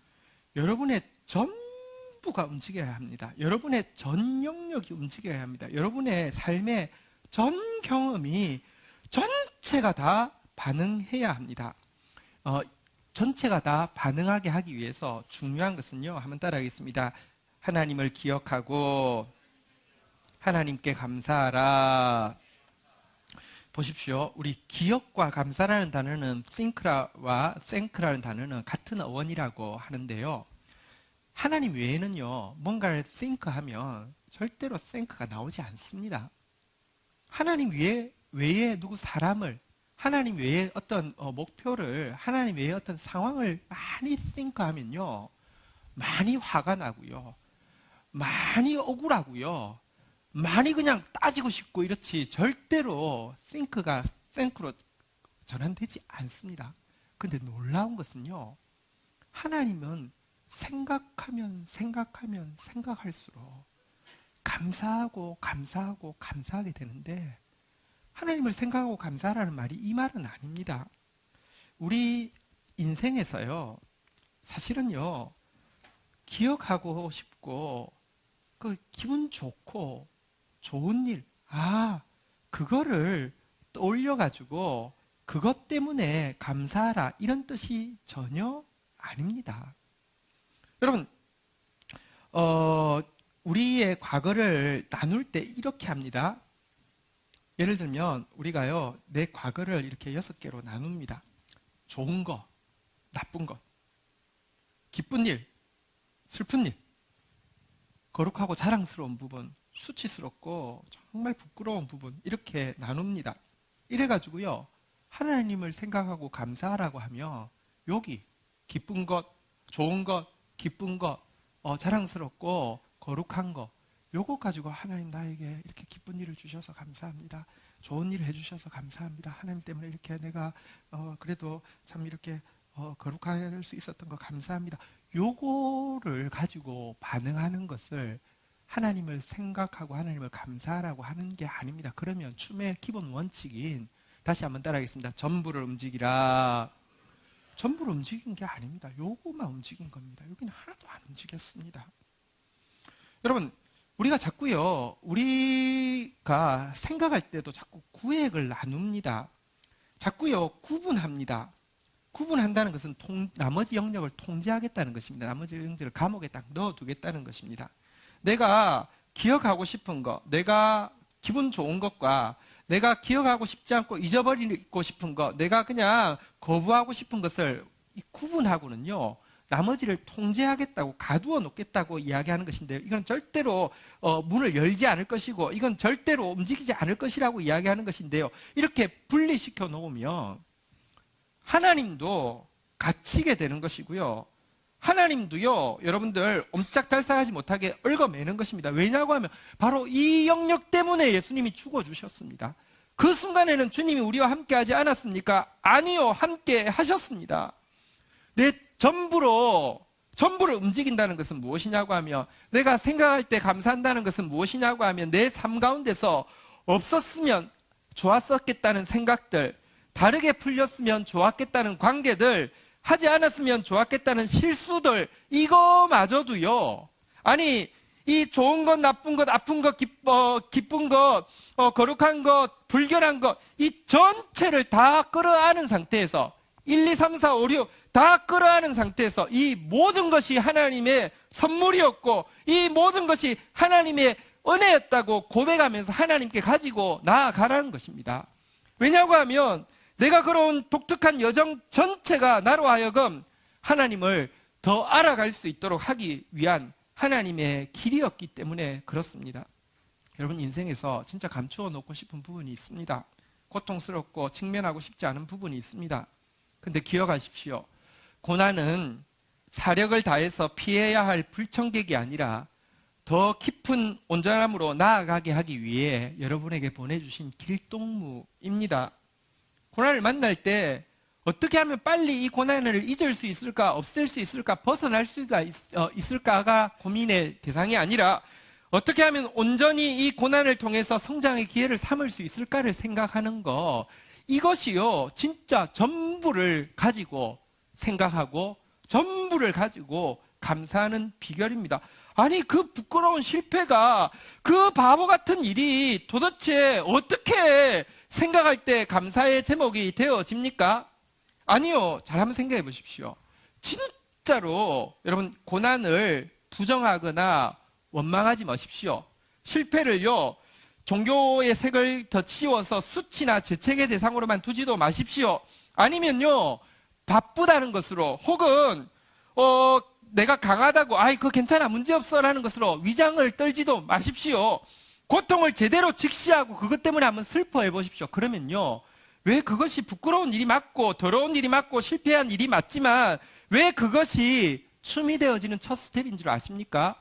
여러분의 전부가 움직여야 합니다. 여러분의 전 영역이 움직여야 합니다. 여러분의 삶의 전 경험이 전체가 다 반응해야 합니다. 전체가 다 반응하게 하기 위해서 중요한 것은요, 한번 따라하겠습니다. 하나님을 기억하고 하나님께 감사하라. 보십시오. 우리 기억과 감사라는 단어는 think라와 thank라는 단어는 같은 어원이라고 하는데요. 하나님 외에는요, 뭔가를 think하면 절대로 thank가 나오지 않습니다. 하나님 외에 누구 사람을, 하나님 외에 어떤 목표를, 하나님 외에 어떤 상황을 많이 think하면요, 많이 화가 나고요, 많이 억울하고요, 많이 그냥 따지고 싶고 이렇지 절대로 think가 thank로 전환되지 않습니다. 근데 놀라운 것은요, 하나님은 생각하면 생각할수록 감사하게 되는데, 하나님을 생각하고 감사하라는 말이 이 말은 아닙니다. 우리 인생에서요, 사실은요, 기억하고 싶고 그 기분 좋고 좋은 일, 그거를 떠올려가지고 그것 때문에 감사하라, 이런 뜻이 전혀 아닙니다. 여러분, 우리의 과거를 나눌 때 이렇게 합니다. 예를 들면 우리가요, 내 과거를 이렇게 6개로 나눕니다. 좋은 거, 나쁜 것, 기쁜 일, 슬픈 일, 거룩하고 자랑스러운 부분, 수치스럽고 정말 부끄러운 부분, 이렇게 나눕니다. 이래가지고요, 하나님을 생각하고 감사하라고 하면 여기 기쁜 것, 좋은 것, 기쁜 것, 자랑스럽고 거룩한 것, 요거 가지고 하나님 나에게 이렇게 기쁜 일을 주셔서 감사합니다. 좋은 일을 해주셔서 감사합니다. 하나님 때문에 이렇게 내가 그래도 참 이렇게 거룩할 수 있었던 거 감사합니다. 요거를 가지고 반응하는 것을 하나님을 생각하고 하나님을 감사하라고 하는 게 아닙니다. 그러면 춤의 기본 원칙인, 다시 한번 따라하겠습니다. 전부를 움직이라. 전부를 움직인 게 아닙니다. 요거만 움직인 겁니다. 여기는 하나도 안 움직였습니다. 여러분, 우리가 자꾸요, 우리가 생각할 때도 자꾸 구획을 나눕니다. 자꾸요, 구분합니다. 구분한다는 것은 나머지 영역을 통제하겠다는 것입니다. 나머지 영역을 감옥에 딱 넣어두겠다는 것입니다. 내가 기억하고 싶은 것, 내가 기분 좋은 것과 내가 기억하고 싶지 않고 잊어버리고 싶은 것, 내가 그냥 거부하고 싶은 것을 구분하고는요, 나머지를 통제하겠다고, 가두어 놓겠다고 이야기하는 것인데요. 이건 절대로 문을 열지 않을 것이고, 이건 절대로 움직이지 않을 것이라고 이야기하는 것인데요. 이렇게 분리시켜 놓으면 하나님도 갇히게 되는 것이고요. 하나님도요, 여러분들 옴짝달싹하지 못하게 얽어매는 것입니다. 왜냐고 하면 바로 이 영역 때문에 예수님이 죽어주셨습니다. 그 순간에는 주님이 우리와 함께 하지 않았습니까? 아니요, 함께 하셨습니다. 내 전부를 움직인다는 것은 무엇이냐고 하면, 내가 생각할 때 감사한다는 것은 무엇이냐고 하면, 내 삶 가운데서 없었으면 좋았었겠다는 생각들, 다르게 풀렸으면 좋았겠다는 관계들, 하지 않았으면 좋았겠다는 실수들, 이거마저도요, 아니 이 좋은 것, 나쁜 것, 아픈 것, 기쁜 것, 거룩한 것, 불결한 것, 이 전체를 다 끌어안은 상태에서 1, 2, 3, 4, 5, 6 다 끌어안은 상태에서 이 모든 것이 하나님의 선물이었고 이 모든 것이 하나님의 은혜였다고 고백하면서 하나님께 가지고 나아가라는 것입니다. 왜냐고 하면 내가 걸어온 독특한 여정 전체가 나로 하여금 하나님을 더 알아갈 수 있도록 하기 위한 하나님의 길이었기 때문에 그렇습니다. 여러분, 인생에서 진짜 감추어 놓고 싶은 부분이 있습니다. 고통스럽고 직면하고 싶지 않은 부분이 있습니다. 근데 기억하십시오. 고난은 사력을 다해서 피해야 할 불청객이 아니라 더 깊은 온전함으로 나아가게 하기 위해 여러분에게 보내주신 길동무입니다. 고난을 만날 때 어떻게 하면 빨리 이 고난을 잊을 수 있을까, 없앨 수 있을까, 벗어날 수가 있을까가 고민의 대상이 아니라 어떻게 하면 온전히 이 고난을 통해서 성장의 기회를 삼을 수 있을까를 생각하는 거, 이것이요 진짜 전부를 가지고 생각하고 전부를 가지고 감사하는 비결입니다. 아니, 그 부끄러운 실패가, 그 바보 같은 일이 도대체 어떻게 생각할 때 감사의 제목이 되어집니까? 아니요. 잘 한번 생각해 보십시오. 진짜로 여러분, 고난을 부정하거나 원망하지 마십시오. 실패를요, 종교의 색을 더 치워서 수치나 죄책의 대상으로만 두지도 마십시오. 아니면요, 바쁘다는 것으로, 혹은 내가 강하다고, 아이 그거 괜찮아, 문제없어 라는 것으로 위장을 떨지도 마십시오. 고통을 제대로 직시하고 그것 때문에 한번 슬퍼해 보십시오. 그러면요, 왜 그것이 부끄러운 일이 맞고 더러운 일이 맞고 실패한 일이 맞지만 왜 그것이 춤이 되어지는 첫 스텝인 줄 아십니까?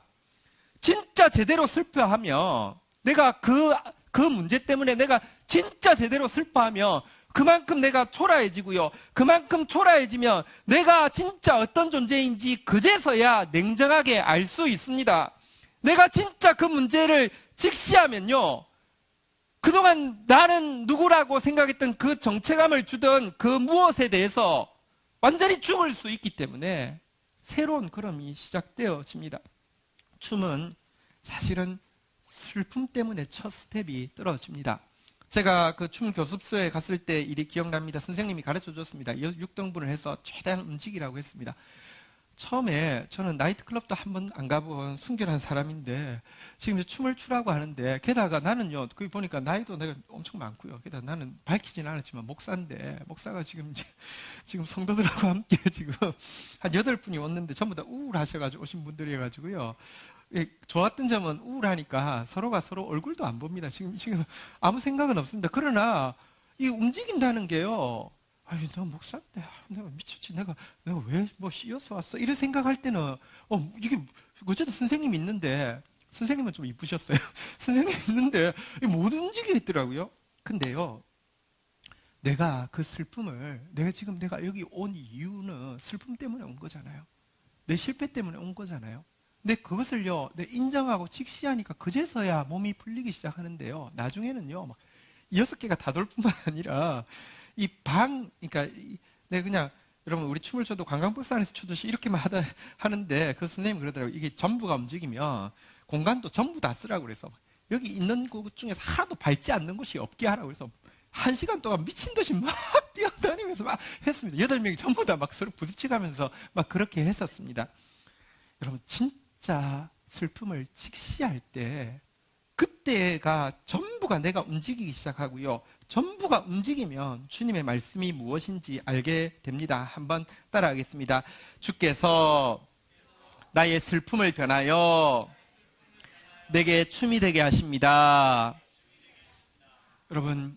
진짜 제대로 슬퍼하면, 내가 그 문제 때문에 내가 진짜 제대로 슬퍼하면 그만큼 내가 초라해지고요, 그만큼 초라해지면 내가 진짜 어떤 존재인지 그제서야 냉정하게 알 수 있습니다. 내가 진짜 그 문제를 직시하면요, 그동안 나는 누구라고 생각했던 그 정체감을 주던 그 무엇에 대해서 완전히 죽을 수 있기 때문에 새로운 걸음이 시작되어집니다. 춤은 사실은 슬픔 때문에 첫 스텝이 떨어집니다. 제가 그 춤 교습소에 갔을 때 일이 기억납니다. 선생님이 가르쳐 줬습니다. 6등분을 해서 최대한 움직이라고 했습니다. 처음에 저는 나이트클럽도 한 번 안 가본 순결한 사람인데 지금 춤을 추라고 하는데, 게다가 나는요, 거기 보니까 나이도 내가 엄청 많고요, 게다가 나는 밝히지는 않았지만 목사인데, 목사가 지금 성도들하고 함께 지금 한 8분이 왔는데 전부 다 우울하셔가지고 오신 분들이 해가지고요, 좋았던 점은 우울하니까 서로가 서로 얼굴도 안 봅니다. 지금 아무 생각은 없습니다. 그러나 이 움직인다는 게요, 아니, 너 목사인데, 내가 미쳤지. 내가 왜 씌어서 왔어? 이런 생각할 때는, 이게, 어쨌든 선생님이 있는데, 선생님은 좀 이쁘셨어요. 선생님 있는데 못 움직이겠더라고요. 근데요, 내가 그 슬픔을, 내가 여기 온 이유는 슬픔 때문에 온 거잖아요. 내 실패 때문에 온 거잖아요. 근데 그것을요, 내 인정하고 직시하니까 그제서야 몸이 풀리기 시작하는데요. 나중에는요, 막 6개가 다 돌 뿐만 아니라 그러니까 내가 그냥, 여러분, 우리 춤을 춰도 관광버스 안에서 추듯이 이렇게만 하는데, 그 선생님이 그러더라고요. 이게 전부가 움직이면 공간도 전부 다 쓰라고 그래서, 여기 있는 곳 중에서 하나도 밟지 않는 곳이 없게 하라고 그래서 1시간 동안 미친 듯이 막 뛰어다니면서 막 했습니다. 8명이 전부 다 막 서로 부딪혀가면서 막 그렇게 했었습니다. 여러분, 진짜 슬픔을 직시할 때, 그때가 전부가 내가 움직이기 시작하고요. 전부가 움직이면 주님의 말씀이 무엇인지 알게 됩니다. 한번 따라하겠습니다. 주께서 나의 슬픔을 변하여 내게 춤이 되게 하십니다. 여러분,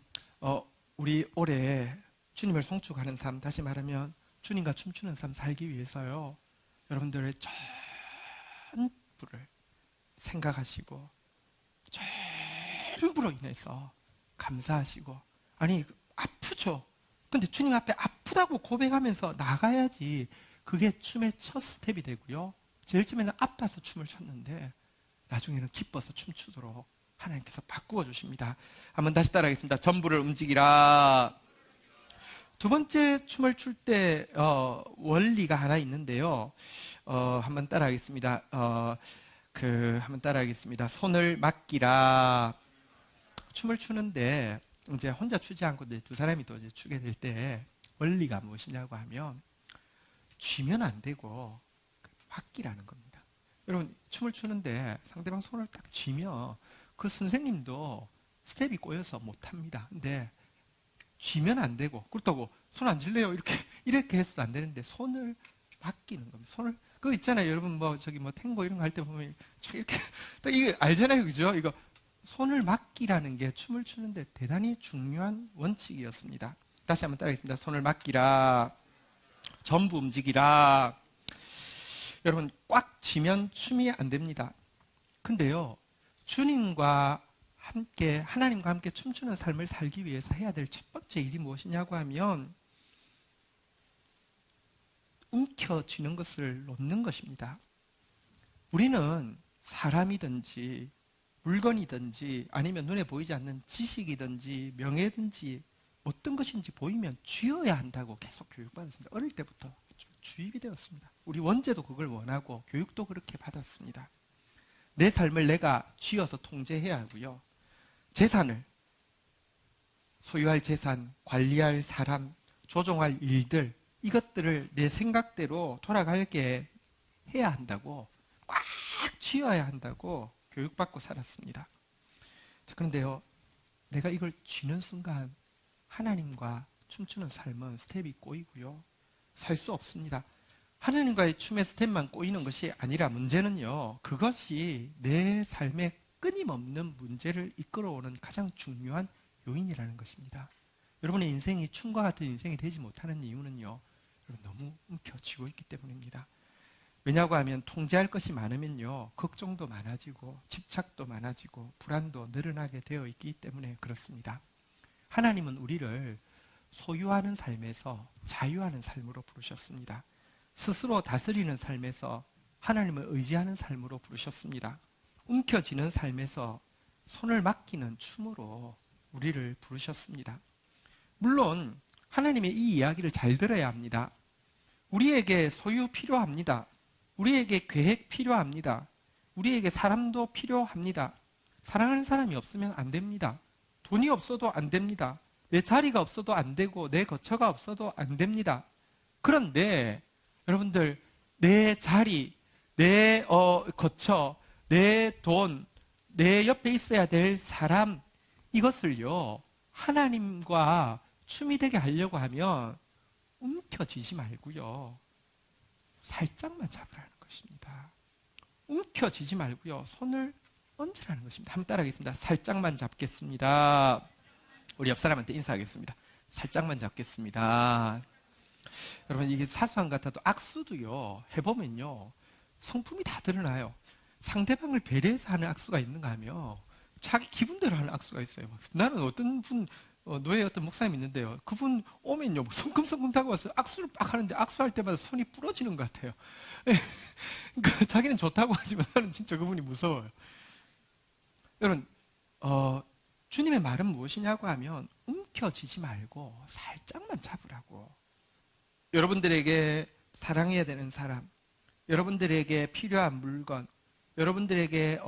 우리 올해 주님을 송축하는 삶, 다시 말하면 주님과 춤추는 삶 살기 위해서요, 여러분들의 전부를 생각하시고 전부로 인해서 감사하시고, 아니 아프죠. 근데 주님 앞에 아프다고 고백하면서 나가야지 그게 춤의 첫 스텝이 되고요. 제일 처음에는 아파서 춤을 췄는데 나중에는 기뻐서 춤추도록 하나님께서 바꾸어 주십니다. 한번 다시 따라하겠습니다. 전부를 움직이라. 두 번째 춤을 출 때 원리가 하나 있는데요. 한번 따라하겠습니다. 한번 따라하겠습니다. 손을 맡기라. 춤을 추는데 이제 혼자 추지 않고 이제 두 사람이 또 이제 추게 될 때 원리가 무엇이냐고 하면, 쥐면 안 되고 맡기라는 겁니다. 여러분, 춤을 추는데 상대방 손을 딱 쥐면 그 선생님도 스텝이 꼬여서 못합니다. 근데 쥐면 안 되고, 그렇다고 손 안 쥘래요 이렇게 해서도 안 되는데 손을 맡기는 겁니다. 손을, 그거 있잖아요. 여러분 탱고 이런 거 할 때 보면 이렇게 또 이거 알잖아요. 그죠? 이거 손을 맡기라는 게 춤을 추는데 대단히 중요한 원칙이었습니다. 다시 한번 따라하겠습니다. 손을 맡기라. 전부 움직이라. 여러분, 꽉 쥐면 춤이 안 됩니다. 근데요, 주님과 함께, 하나님과 함께 춤추는 삶을 살기 위해서 해야 될 첫 번째 일이 무엇이냐고 하면, 움켜쥐는 것을 놓는 것입니다. 우리는 사람이든지 물건이든지 아니면 눈에 보이지 않는 지식이든지 명예든지 어떤 것인지 보이면 쥐어야 한다고 계속 교육받았습니다. 어릴 때부터 주입이 되었습니다. 우리 원제도 그걸 원하고 교육도 그렇게 받았습니다. 내 삶을 내가 쥐어서 통제해야 하고요. 재산을, 소유할 재산, 관리할 사람, 조종할 일들, 이것들을 내 생각대로 돌아가게 해야 한다고, 꽉 쥐어야 한다고 교육받고 살았습니다. 그런데요, 내가 이걸 쥐는 순간 하나님과 춤추는 삶은 스텝이 꼬이고요, 살 수 없습니다. 하나님과의 춤의 스텝만 꼬이는 것이 아니라 문제는요, 그것이 내 삶의 끊임없는 문제를 이끌어오는 가장 중요한 요인이라는 것입니다. 여러분의 인생이 춤과 같은 인생이 되지 못하는 이유는요, 여러분 너무 움켜쥐고 있기 때문입니다. 왜냐고 하면 통제할 것이 많으면요, 걱정도 많아지고 집착도 많아지고 불안도 늘어나게 되어 있기 때문에 그렇습니다. 하나님은 우리를 소유하는 삶에서 자유하는 삶으로 부르셨습니다. 스스로 다스리는 삶에서 하나님을 의지하는 삶으로 부르셨습니다. 움켜쥐는 삶에서 손을 맡기는 춤으로 우리를 부르셨습니다. 물론 하나님의 이 이야기를 잘 들어야 합니다. 우리에게 소유 필요합니다. 우리에게 계획 필요합니다. 우리에게 사람도 필요합니다. 사랑하는 사람이 없으면 안 됩니다. 돈이 없어도 안 됩니다. 내 자리가 없어도 안 되고 내 거처가 없어도 안 됩니다. 그런데 여러분들, 내 자리, 내 거처, 내 돈, 내 옆에 있어야 될 사람, 이것을요, 하나님과 춤이 되게 하려고 하면 움켜쥐지 말고요, 살짝만 잡으라는 것입니다. 움켜쥐지 말고요, 손을 얹으라는 것입니다. 한번 따라하겠습니다. 살짝만 잡겠습니다. 우리 옆 사람한테 인사하겠습니다. 살짝만 잡겠습니다. 여러분, 이게 사소한 것 같아도 악수도요, 해보면요, 성품이 다 드러나요. 상대방을 배려해서 하는 악수가 있는가 하면 자기 기분대로 하는 악수가 있어요. 나는 어떤 분, 노예 어떤 목사님 있는데요. 그분 오면요, 성큼성큼 다가와서 악수를 빡 하는데 악수할 때마다 손이 부러지는 것 같아요. 그러니까 자기는 좋다고 하지만 나는 진짜 그분이 무서워요. 여러분, 주님의 말은 무엇이냐고 하면 움켜쥐지 말고 살짝만 잡으라고. 여러분들에게 사랑해야 되는 사람, 여러분들에게 필요한 물건, 여러분들에게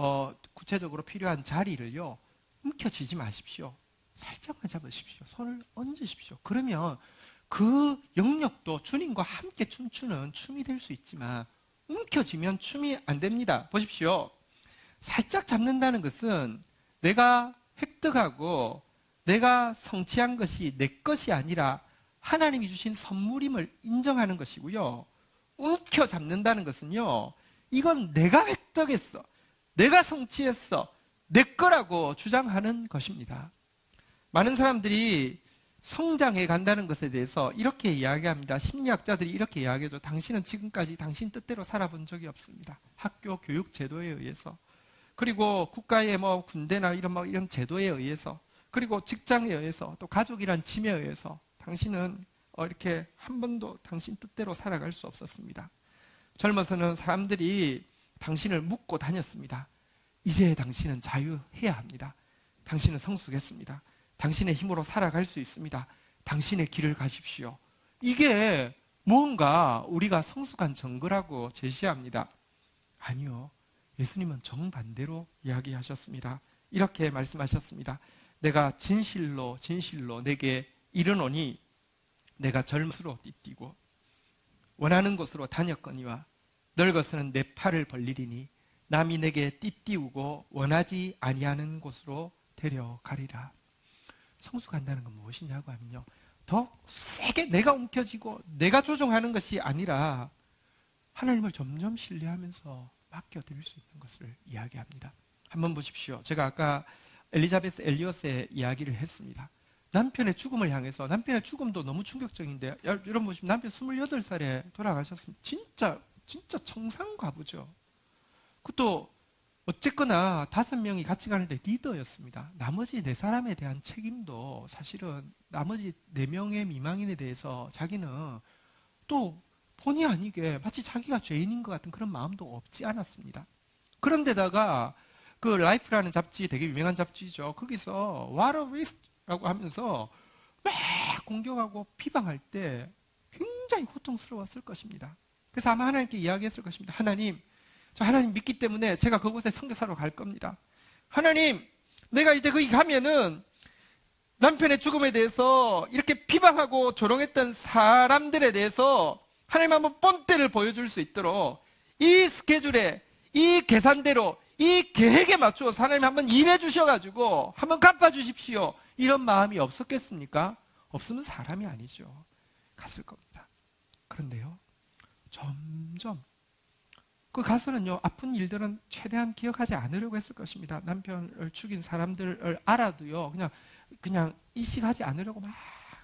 구체적으로 필요한 자리를요, 움켜쥐지 마십시오. 살짝만 잡으십시오. 손을 얹으십시오. 그러면 그 영역도 주님과 함께 춤추는 춤이 될 수 있지만 움켜쥐면 춤이 안 됩니다. 보십시오. 살짝 잡는다는 것은 내가 획득하고 내가 성취한 것이 내 것이 아니라 하나님이 주신 선물임을 인정하는 것이고요. 움켜 잡는다는 것은요, 이건 내가 획득했어, 내가 성취했어, 내 거라고 주장하는 것입니다. 많은 사람들이 성장해 간다는 것에 대해서 이렇게 이야기합니다. 심리학자들이 이렇게 이야기하죠. 당신은 지금까지 당신 뜻대로 살아본 적이 없습니다. 학교 교육 제도에 의해서, 그리고 국가의 군대나 이런 제도에 의해서, 그리고 직장에 의해서, 또 가족이란 짐에 의해서 당신은 이렇게 한 번도 당신 뜻대로 살아갈 수 없었습니다. 젊어서는 사람들이 당신을 묶고 다녔습니다. 이제 당신은 자유해야 합니다. 당신은 성숙했습니다. 당신의 힘으로 살아갈 수 있습니다. 당신의 길을 가십시오. 이게 무언가 우리가 성숙한 증거라고 제시합니다. 아니요. 예수님은 정반대로 이야기하셨습니다. 이렇게 말씀하셨습니다. 내가 진실로 진실로 내게 이르노니 내가 젊음으로 띠띠고 원하는 곳으로 다녔거니와 늙어서는 내 팔을 벌리리니 남이 내게 띠띠우고 원하지 아니하는 곳으로 데려가리라. 성숙한다는 건 무엇이냐고 하면요, 더 세게 내가 움켜쥐고 내가 조종하는 것이 아니라 하나님을 점점 신뢰하면서 맡겨드릴 수 있는 것을 이야기합니다. 한번 보십시오. 제가 아까 엘리자베스 엘리엇의 이야기를 했습니다. 남편의 죽음을 향해서, 남편의 죽음도 너무 충격적인데, 여러분 보시면 남편 28살에 돌아가셨습니다. 진짜 청산과부죠. 그것도 어쨌거나 5명이 같이 가는데 리더였습니다. 나머지 4사람에 대한 책임도 사실은 나머지 4명의 미망인에 대해서 자기는 또 본의 아니게 마치 자기가 죄인인 것 같은 그런 마음도 없지 않았습니다. 그런데다가 그 라이프라는 잡지, 되게 유명한 잡지죠. 거기서 What a waste라고 하면서 막 공격하고 비방할 때 굉장히 고통스러웠을 것입니다. 그래서 아마 하나님께 이야기했을 것입니다. 하나님, 저 하나님 믿기 때문에 제가 그곳에 선교사로 갈 겁니다. 하나님, 내가 이제 거기 가면은 남편의 죽음에 대해서 이렇게 비방하고 조롱했던 사람들에 대해서 하나님 한번 본때를 보여줄 수 있도록 이 스케줄에, 이 계산대로, 이 계획에 맞추어서 하나님 한번 일해 주셔가지고 한번 갚아주십시오. 이런 마음이 없었겠습니까? 없으면 사람이 아니죠. 갔을 겁니다. 그런데요, 점점 그 가서는요, 아픈 일들은 최대한 기억하지 않으려고 했을 것입니다. 남편을 죽인 사람들을 알아도요, 그냥 이식하지 않으려고 막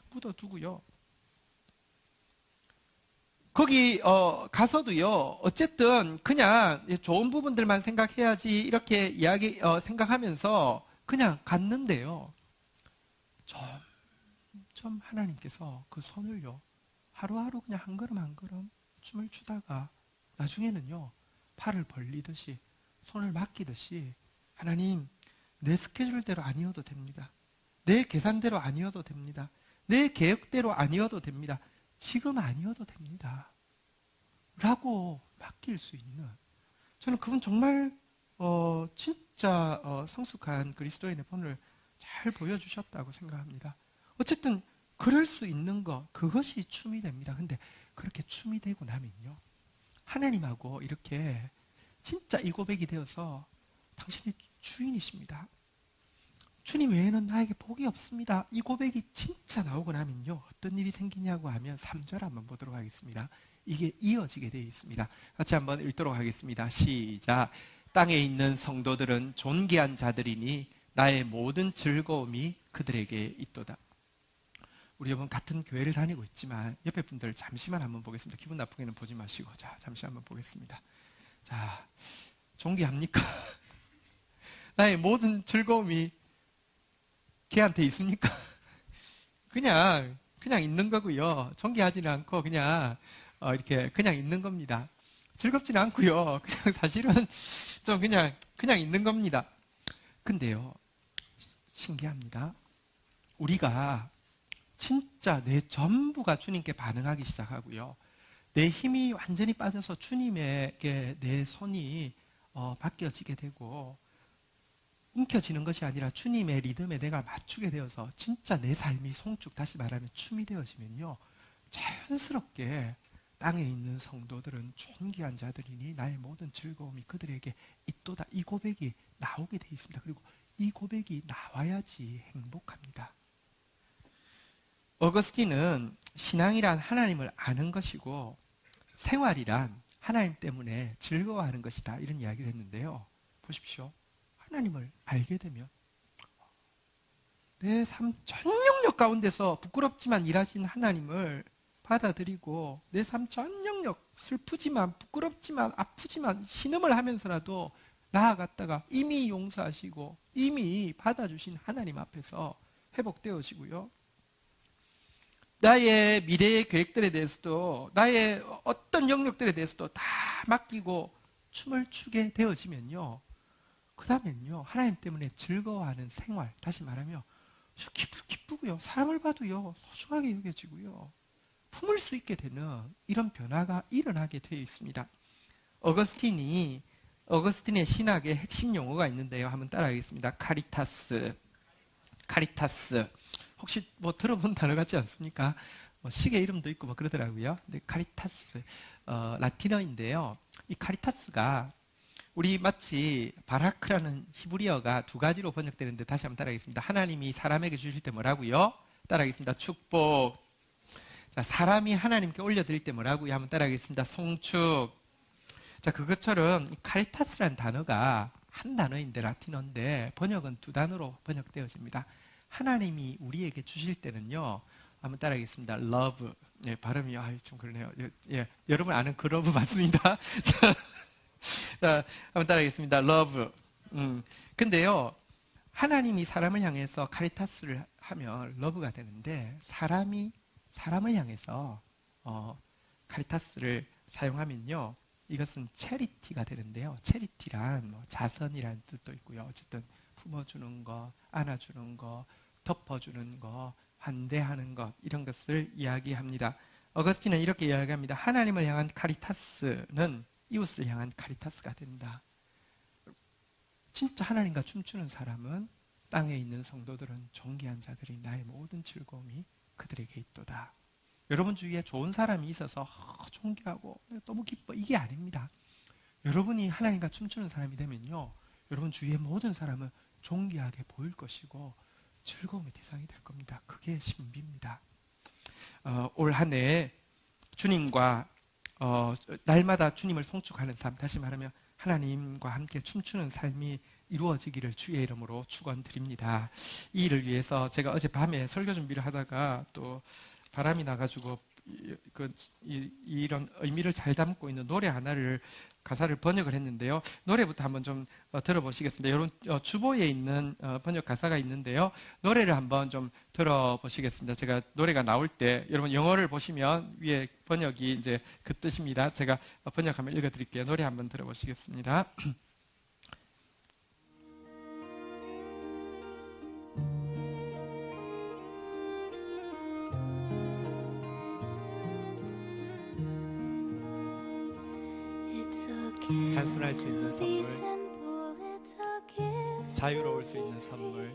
묻어두고요. 거기 가서도요, 어쨌든 그냥 좋은 부분들만 생각해야지 이렇게 생각하면서 그냥 갔는데요, 점점 하나님께서 그 손을요, 하루하루 그냥 한 걸음 한 걸음 춤을 추다가 나중에는요, 팔을 벌리듯이 손을 맡기듯이 하나님, 내 스케줄대로 아니어도 됩니다. 내 계산대로 아니어도 됩니다. 내 계획대로 아니어도 됩니다. 지금 아니어도 됩니다. 라고 맡길 수 있는, 저는 그분 정말 진짜 성숙한 그리스도인의 본을 잘 보여주셨다고 생각합니다. 어쨌든 그럴 수 있는 것, 그것이 춤이 됩니다. 근데 그렇게 춤이 되고 나면요, 하나님하고 이렇게 진짜 이 고백이 되어서 당신이 주인이십니다. 주님 외에는 나에게 복이 없습니다. 이 고백이 진짜 나오고 나면요, 어떤 일이 생기냐고 하면 3절 한번 보도록 하겠습니다. 이게 이어지게 되어 있습니다. 같이 한번 읽도록 하겠습니다. 시작. 땅에 있는 성도들은 존귀한 자들이니 나의 모든 즐거움이 그들에게 있도다. 우리 여러분 같은 교회를 다니고 있지만 옆에 분들 잠시만 한번 보겠습니다. 기분 나쁘게는 보지 마시고, 자, 잠시 한번 보겠습니다. 자, 존귀합니까? 나의 모든 즐거움이 걔한테 있습니까? 그냥 있는 거고요. 존귀하지는 않고 이렇게 그냥 있는 겁니다. 즐겁지는 않고요. 그냥 사실은 좀 그냥 있는 겁니다. 근데요, 신기합니다. 우리가 진짜 내 전부가 주님께 반응하기 시작하고요. 내 힘이 완전히 빠져서 주님에게 내 손이 바뀌어지게 되고 움켜쥐는 것이 아니라 주님의 리듬에 내가 맞추게 되어서 진짜 내 삶이 송축, 다시 말하면 춤이 되어지면요. 자연스럽게 땅에 있는 성도들은 존귀한 자들이니 나의 모든 즐거움이 그들에게 있도다. 이 고백이 나오게 돼 있습니다. 그리고 이 고백이 나와야지 행복합니다. 어거스틴은 신앙이란 하나님을 아는 것이고 생활이란 하나님 때문에 즐거워하는 것이다. 이런 이야기를 했는데요. 보십시오. 하나님을 알게 되면 내 삶 전 영역 가운데서 부끄럽지만 일하신 하나님을 받아들이고 내 삶 전 영역 슬프지만 부끄럽지만 아프지만 신음을 하면서라도 나아갔다가 이미 용서하시고 이미 받아주신 하나님 앞에서 회복되어지고요. 나의 미래의 계획들에 대해서도 나의 어떤 영역들에 대해서도 다 맡기고 춤을 추게 되어지면요. 그 다음엔요. 하나님 때문에 즐거워하는 생활, 다시 말하면 기쁘고요. 사람을 봐도요. 소중하게 여겨지고요. 품을 수 있게 되는 이런 변화가 일어나게 되어 있습니다. 어거스틴의 신학의 핵심 용어가 있는데요. 한번 따라하겠습니다. 카리타스. 혹시 뭐 들어본 단어 같지 않습니까? 시계 이름도 있고 뭐 그러더라고요. 근데 카리타스, 라틴어인데요. 이 카리타스가 우리 마치 바라크라는 히브리어가 두 가지로 번역되는데 다시 한번 따라하겠습니다. 하나님이 사람에게 주실 때 뭐라고요? 따라하겠습니다. 축복. 자, 사람이 하나님께 올려드릴 때 뭐라고요? 한번 따라하겠습니다. 송축. 자, 그것처럼 카리타스라는 단어가 한 단어인데 라틴어인데 번역은 두 단어로 번역되어집니다. 하나님이 우리에게 주실 때는요. 한번 따라하겠습니다. love. 네, 발음이 좀 그러네요. 예, 여러분 아는 그 러브 맞습니다. 자, 한번 따라하겠습니다. love. 근데요. 하나님이 사람을 향해서 카리타스를 하면 러브가 되는데 사람을 향해서 카리타스를 사용하면요. 이것은 체리티가 되는데요. 체리티란 자선이라는 뜻도 있고요. 어쨌든 품어주는 거, 안아주는 거, 덮어주는 거, 환대하는 것 이런 것을 이야기합니다. 어거스틴은 이렇게 이야기합니다. 하나님을 향한 카리타스는 이웃을 향한 카리타스가 된다. 진짜 하나님과 춤추는 사람은 땅에 있는 성도들은 존귀한 자들이 나의 모든 즐거움이 그들에게 있도다. 여러분 주위에 좋은 사람이 있어서 존귀하고 너무 기뻐 이게 아닙니다. 여러분이 하나님과 춤추는 사람이 되면요. 여러분 주위의 모든 사람은 존귀하게 보일 것이고 즐거움의 대상이 될 겁니다. 그게 신비입니다. 올 한 해 주님과 날마다 주님을 송축하는 삶, 다시 말하면 하나님과 함께 춤추는 삶이 이루어지기를 주의 이름으로 축원드립니다. 이 일을 위해서 제가 어젯밤에 설교 준비를 하다가 또 바람이 나가지고 이런 의미를 잘 담고 있는 노래 하나를 가사를 번역을 했는데요. 노래부터 한번 좀 들어보시겠습니다. 여러분 주보에 있는 번역 가사가 있는데요. 노래를 한번 좀 들어보시겠습니다. 제가 노래가 나올 때 여러분 영어를 보시면 위에 번역이 이제 그 뜻입니다. 제가 번역하면 읽어드릴게요. 노래 한번 들어보시겠습니다. 단순할 수 있는 선물, 자유로울 수 있는 선물,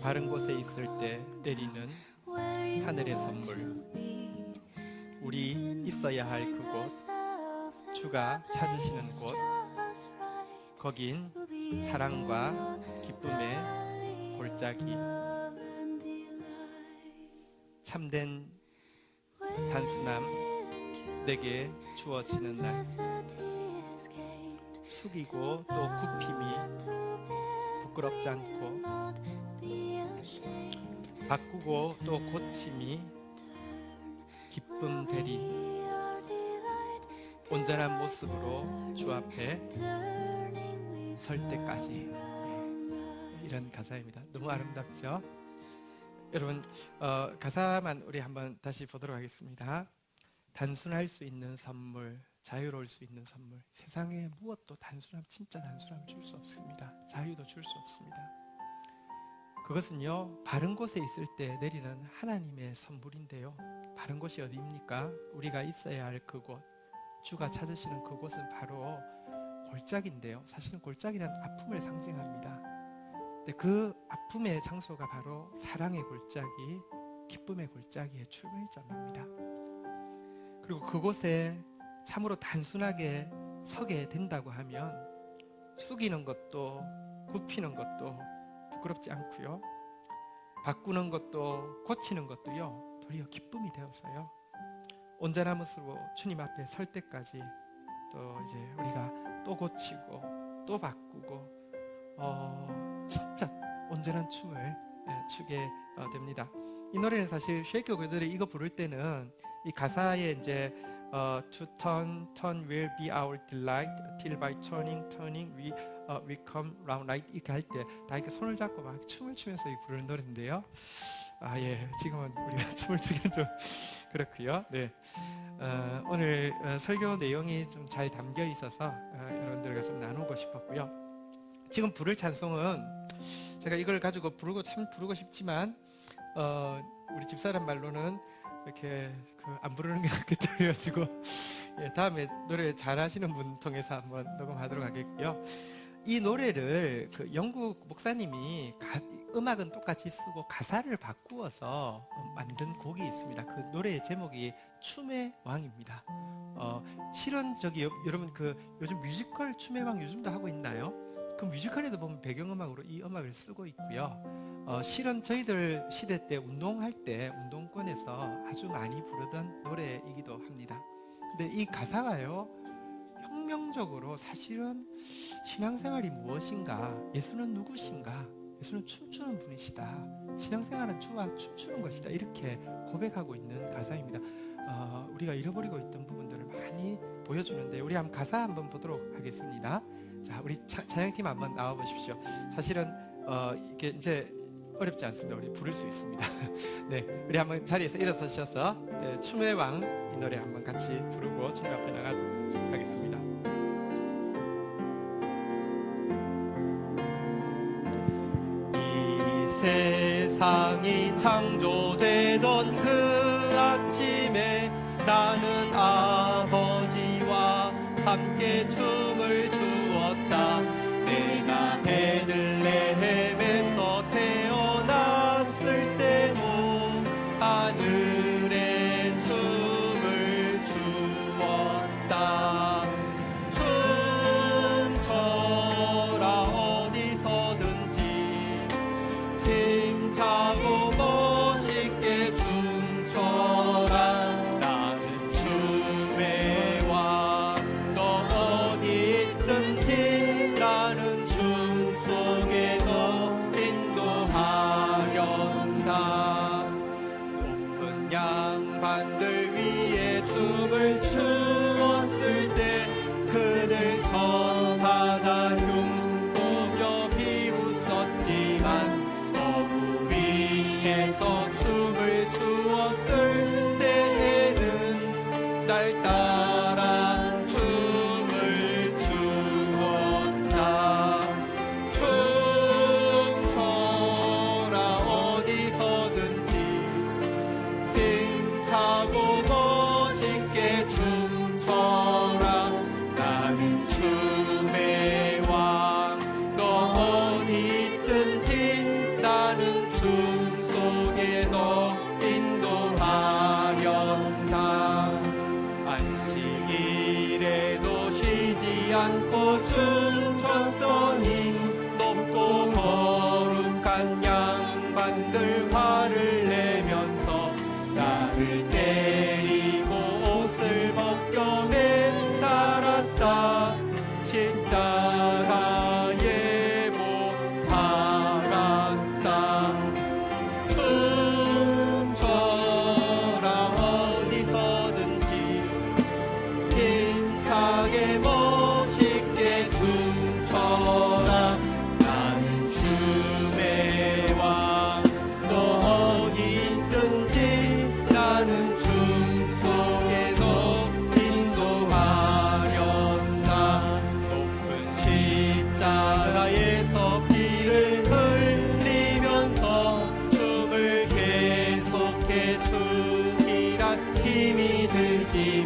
바른 곳에 있을 때 내리는 하늘의 선물, 우리 있어야 할 그곳, 주가 찾으시는 곳, 거긴 사랑과 기쁨의 골짜기, 참된 단순함 내게 주어지는 날, 숙이고 또 굽힘이 부끄럽지 않고 바꾸고 또 고침이 기쁨 되리. 온전한 모습으로 주 앞에 설 때까지. 이런 가사입니다. 너무 아름답죠? 여러분, 가사만 우리 한번 다시 보도록 하겠습니다. 단순할 수 있는 선물, 자유로울 수 있는 선물. 세상에 무엇도 진짜 단순함을 줄 수 없습니다. 자유도 줄 수 없습니다. 그것은요, 바른 곳에 있을 때 내리는 하나님의 선물인데요. 바른 곳이 어디입니까? 우리가 있어야 할 그곳, 주가 찾으시는 그곳은 바로 골짜기인데요. 사실은 골짜기는 아픔을 상징합니다. 근데 그 아픔의 장소가 바로 사랑의 골짜기, 기쁨의 골짜기의 출발점입니다. 그리고 그곳에 참으로 단순하게 서게 된다고 하면 숙이는 것도 굽히는 것도 부끄럽지 않고요, 바꾸는 것도 고치는 것도요, 도리어 기쁨이 되어서요, 온전한 모습으로 주님 앞에 설 때까지 또 이제 우리가 또 고치고 또 바꾸고 진짜 온전한 춤을 추게 됩니다. 이 노래는 사실 쉐이크 교들이 이거 부를 때는 이 가사에 이제 to turn will be our delight till by turning we come round right 이렇게 할 때 다 이렇게 손을 잡고 막 춤을 추면서 부르는 노래인데요. 지금은 우리가 춤을 추기는 좀 그렇고요. 네. 오늘 설교 내용이 좀 잘 담겨 있어서 여러분들과 좀 나누고 싶었고요. 지금 부를 찬송은 제가 이걸 가지고 참 부르고 싶지만 우리 집사람 말로는 이렇게 안 부르는 게 낫겠다 해가지고 다음에 노래 잘하시는 분 통해서 한번 녹음하도록 하겠고요. 이 노래를 영국 목사님이 음악은 똑같이 쓰고 가사를 바꾸어서 만든 곡이 있습니다. 그 노래의 제목이 춤의 왕입니다. 실은 여러분 요즘 뮤지컬 춤의 왕 요즘도 하고 있나요? 그 뮤지컬에도 보면 배경음악으로 이 음악을 쓰고 있고요. 실은 저희들 시대 때 운동할 때 운동권에서 아주 많이 부르던 노래이기도 합니다. 근데 이 가사가요, 혁명적으로 사실은 신앙생활이 무엇인가, 예수는 누구신가, 예수는 춤추는 분이시다, 신앙생활은 주와 춤추는 것이다, 이렇게 고백하고 있는 가사입니다. 우리가 잃어버리고 있던 부분들을 많이 보여주는데 우리 한번 가사 한번 보도록 하겠습니다. 자, 우리 찬양팀 한번 나와 보십시오. 사실은 이게 이제 어렵지 않습니다. 우리 부를 수 있습니다. 네, 우리 한번 자리에서 일어서셔서 춤의 왕 이 노래 한번 같이 부르고 주님 앞에 나가도록 하겠습니다. 이 세상이 창조되던 그 아침에 나는 아버지와 함께 춤을 추었다. 내가 베들레헴에서 태어났을 때도 하늘에 춤을 추었다. 춤춰라 어디서든지 힘차고 멋있게 춤춰라. 나는 춤의 왕, 너 어디 있든지 나는 춤 속에 너 인도하련다. 높은 양반들 위에 춤을 추었을 때 그들 저마다 흉보며 비웃었지만 어부 위에서 춤을 추었을 때에는 날 따라 춤을 추었다. 춤춰라 어디서든지 힘차고 멋있게 춤춰라. 나는 춤의 왕, 너 어디 있든지 나는 춤 속에 너 인도하련다. 안식일에도 쉬지 않고 춤췄더니 높고 거룩한 양반들 화를 내면서 나를 때리고 옷을 벗겨 매달았다. 십자가에 못 박았다. 춤춰라 어디서든지 힘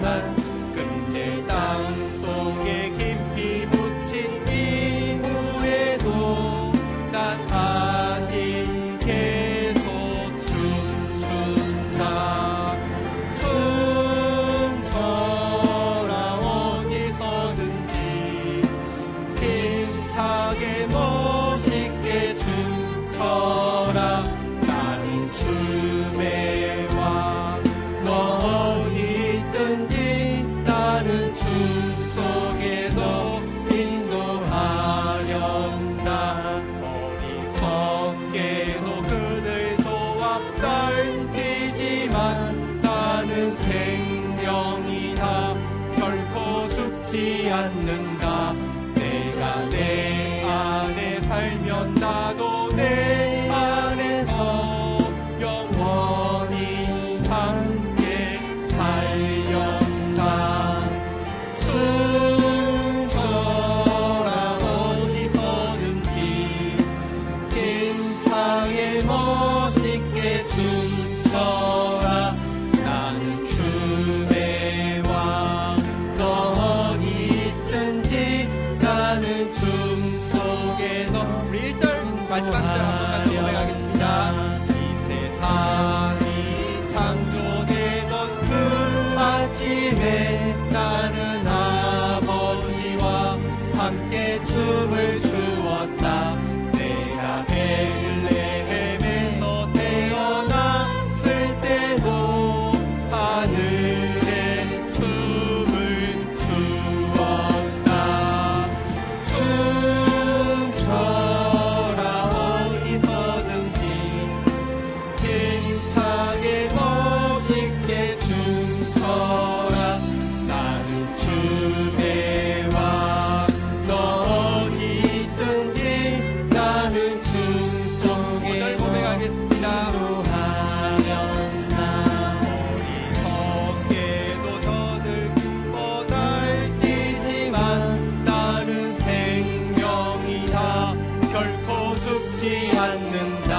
있지만 근데 땅속에 깊이 묻힌 이후에도 난 아직 계속 춤춘다. 춤춰라 어디서든지 힘차게 멋있게 춤춰라. 나는 춤의 왕 너 어디 있든지 나는 춤 속에 너 인도하련다. 어리석게도 그들 조합 떨뛰지만 나는 생명이다. 결코 죽지 않는다. 내가 내 안에 살면 나도 내 안에서 영원히 함께 살련다. 춤춰라 어디서든지 힘차게 멋있게 춤춰라. 나는 춤의 왕 너 어디 있든지 나는 춤 속에서. 우리 1절 마지막 절 한번 고백하겠습니다. 이 세상이 창조되던 그 아침에 나는 아버지와 함께 춤을 추었다. 내가 베들레헴에서 태어났을 때도 하늘에 춤을 추었다. 춤춰라 어디서든지 힘차게 멋있게 춤춰라. 나는 춤의 왕 너 어디 있든지 나는 춤 속에 고백하겠습니다. 노하련다. 어리석게도 저들 뻗날뛰지만 나는 생명이다. 결코 죽지 않는다.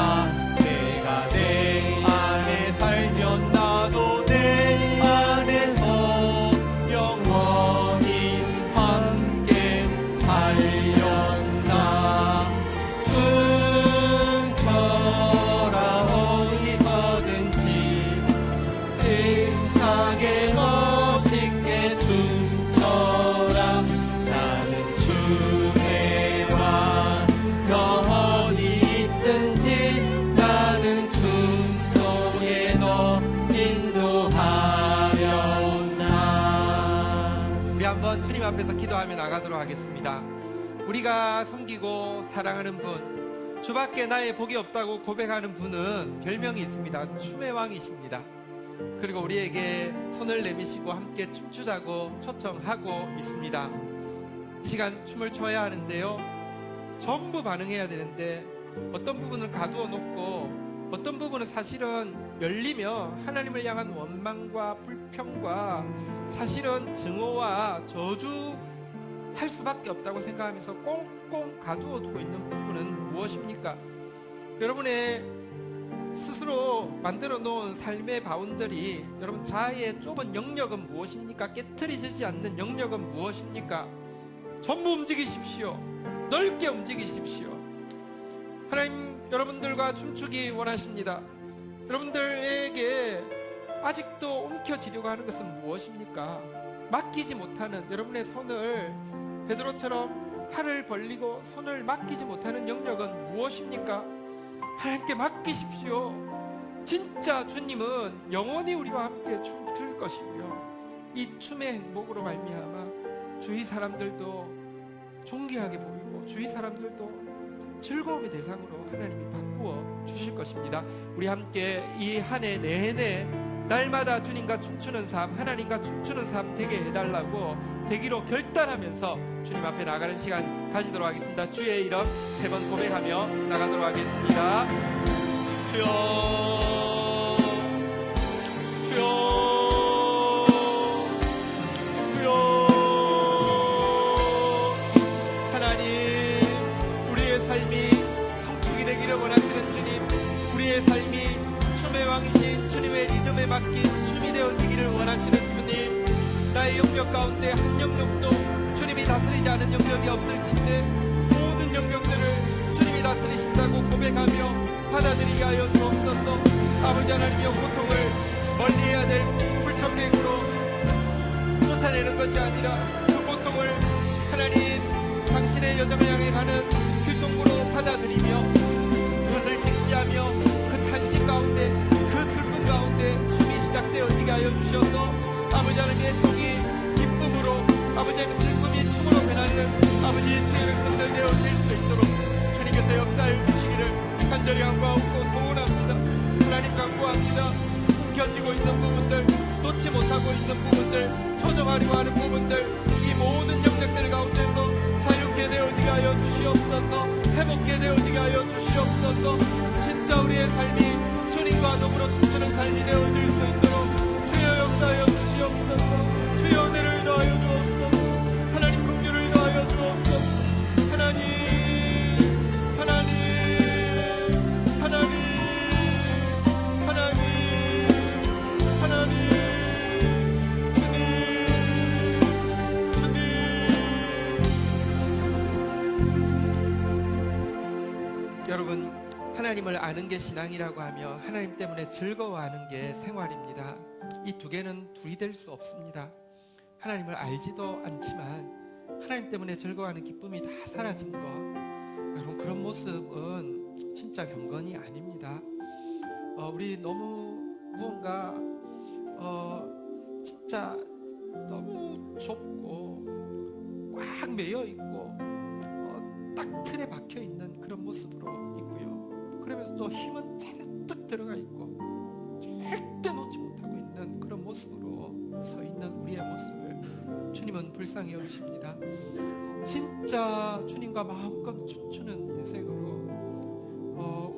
내가 내 안에 살면 나도 내 안에서 영원히 함께 살련다. 춤춰라 어디서든지 힘차게 멋있게 춤춰라. 나는 춤의 왕 너 어디 있든지 나는 춤 속에 너 인도하련다. 우리 한번 주님 앞에서 기도하며 나가도록 하겠습니다. 우리가 섬기고 사랑하는 분, 주밖에 나의 복이 없다고 고백하는 분은 별명이 있습니다. 춤의 왕이십니다. 그리고 우리에게 손을 내미시고 함께 춤추자고 초청하고 있습니다. 이 시간 춤을 춰야 하는데요, 전부 반응해야 되는데 어떤 부분을 가두어 놓고 어떤 부분은 사실은 열리며 하나님을 향한 원망과 불평과 사실은 증오와 저주할 수밖에 없다고 생각하면서 꽁꽁 가두어 두고 있는 부분은 무엇입니까? 여러분의 스스로 만들어 놓은 삶의 바운더리, 여러분 자아의 좁은 영역은 무엇입니까? 깨트려지지 않는 영역은 무엇입니까? 전부 움직이십시오. 넓게 움직이십시오. 하나님 여러분들과 춤추기 원하십니다. 여러분들에게 아직도 움켜쥐려고 하는 것은 무엇입니까? 맡기지 못하는 여러분의 손을, 베드로처럼 팔을 벌리고 손을 맡기지 못하는 영역은 무엇입니까? 하나님께 맡기십시오. 진짜 주님은 영원히 우리와 함께 춤출 것이며 이 춤의 행복으로 말미암아 주위 사람들도 존귀하게 보이고 주위 사람들도 즐거움의 대상으로 하나님이 바꾸어 주실 것입니다. 우리 함께 이 한 해 내내 날마다 주님과 춤추는 삶, 하나님과 춤추는 삶 되게 해달라고 되기로 결단하면서 주님 앞에 나가는 시간 가지도록 하겠습니다. 주의 이름 3번 고백하며 나가도록 하겠습니다. 주여, 주여, 우리의 삶이 춤의 왕이신 주님의 리듬에 맡긴 춤이 되어지기를 원하시는 주님, 내 영역 가운데 한 영역도 주님이 다스리지 않은 영역이 없을진데 모든 영역들을 주님이 다스리신다고 고백하며 받아들이게 하여 주옵소서. 아버지 하나님이여, 고통을 멀리해야 될 불청객으로 쫓아내는 것이 아니라 그 고통을 하나님 당신의 여정을 향해 가는 길동무로 받아들이며 그것을 직시하며 그 탄식 가운데 그 슬픔 가운데 춤이 시작되어지게 하여 주셔서 아버지 하나님의 통이 기쁨으로 아버지 하나님의 슬픔이 춤으로 변하는 아버지 주의 백성들 되어질 수 있도록 주님께서 역사해 주시기를 간절히 간구하고 소원합니다. 하나님 간구합니다. 움켜쥐고 있는 부분들, 놓지 못하고 있는 부분들, 초정하려고 하는 부분들, 이 모든 영역들 가운데서 자유케 되어지게 하여 주시옵소서. 회복게 되어지게 하여 주시옵소서. 진짜 우리의 삶이 주님과 더불어 춤추는 삶이 되어질 수 있도록 주여 역사하여 주시옵소서. 주여 은혜를 더하여 주옵소서. 하나님 긍휼을 더하여 주옵소서. 하나님 하나님 하나님 하나님 하나님 주님 여러분, 하나님을 아는 게 신앙이라고 하며 하나님 때문에 즐거워하는 게 생활입니다. 이 두 개는 둘이 될 수 없습니다. 하나님을 알지도 않지만 하나님 때문에 즐거워하는 기쁨이 다 사라진 거, 여러분 그런 모습은 진짜 경건이 아닙니다. 우리 너무 무언가 진짜 너무 좁고 꽉 매여 있고 딱 틀에 박혀 있는 그런 모습으로 있고요. 그러면서 또 힘은 잔뜩 들어가 있고 절대 놓지 못하고 있는 그런 모습으로 서 있는 우리의 모습을 주님은 불쌍히 여기십니다. 진짜 주님과 마음껏 춤추는 인생으로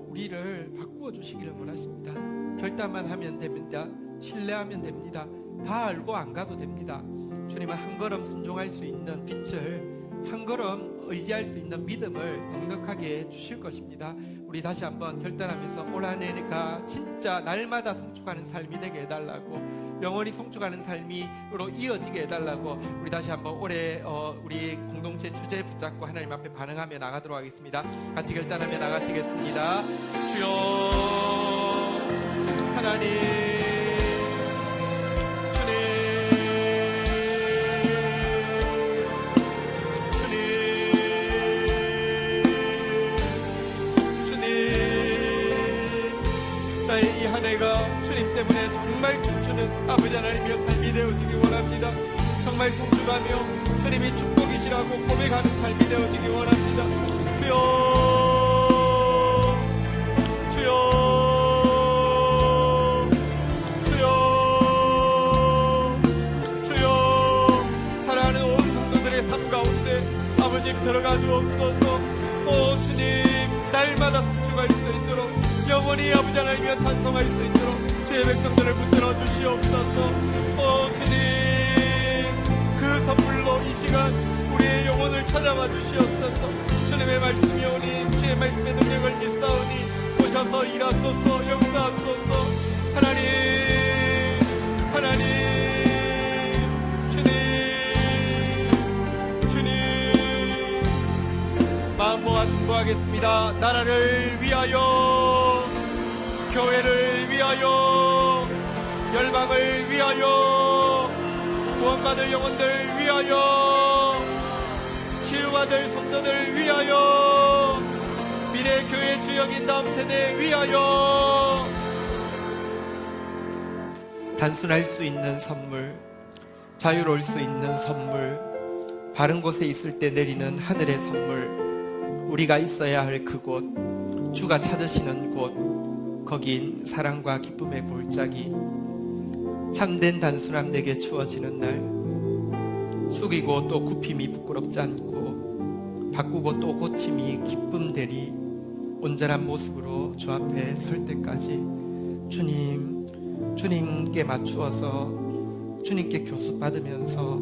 우리를 바꾸어 주시기를 원하십니다. 결단만 하면 됩니다. 신뢰하면 됩니다. 다 알고 안 가도 됩니다. 주님은 한 걸음 순종할 수 있는 빛을, 한 걸음 의지할 수 있는 믿음을 넉넉하게 주실 것입니다. 우리 다시 한번 결단하면서 올 한 해가 진짜 날마다 성축하는 삶이 되게 해달라고, 영원히 성축하는 삶으로 이어지게 해달라고 우리 다시 한번 올해 우리 공동체 주제 붙잡고 하나님 앞에 반응하며 나가도록 하겠습니다. 같이 결단하며 나가시겠습니다. 주여 하나님, 내가 주님 때문에 정말 춤추는 아버지 하나님의 삶이 되어지기 원합니다. 정말 성축하며 주님이 축복이시라고 고백하는 삶이 되어지기 원합니다. 주여 주여 주여 주여, 사랑하는 온 성도들의 삶 가운데 아버지 들어가 주옵소서. 주님, 날마다 성축할 수 있도록 영원히 아버지 하나님과 찬송할 수 있도록 주의 백성들을 붙들어 주시옵소서. 주님, 그 선물로 이 시간 우리의 영혼을 찾아와 주시옵소서. 주님의 말씀이 오니 주의 말씀의 능력을 믿사오니 오셔서 일하소서, 역사하소서. 하나님 하나님, 주님 마음 모아 중보하겠습니다. 나라를 위하여, 교회를 위하여, 열방을 위하여, 구원받을 영혼들 위하여, 치유받을 성도들 위하여, 미래 교회 주역인 다음 세대 위하여. 단순할 수 있는 선물, 자유로울 수 있는 선물, 바른 곳에 있을 때 내리는 하늘의 선물, 우리가 있어야 할 그곳, 주가 찾으시는 곳, 거긴 사랑과 기쁨의 골짜기. 참된 단순함 내게 주어지는 날, 숙이고 또 굽힘이 부끄럽지 않고 바꾸고 또 고침이 기쁨 되리 온전한 모습으로 주 앞에 설 때까지 주님께 맞추어서 주님께 교습받으면서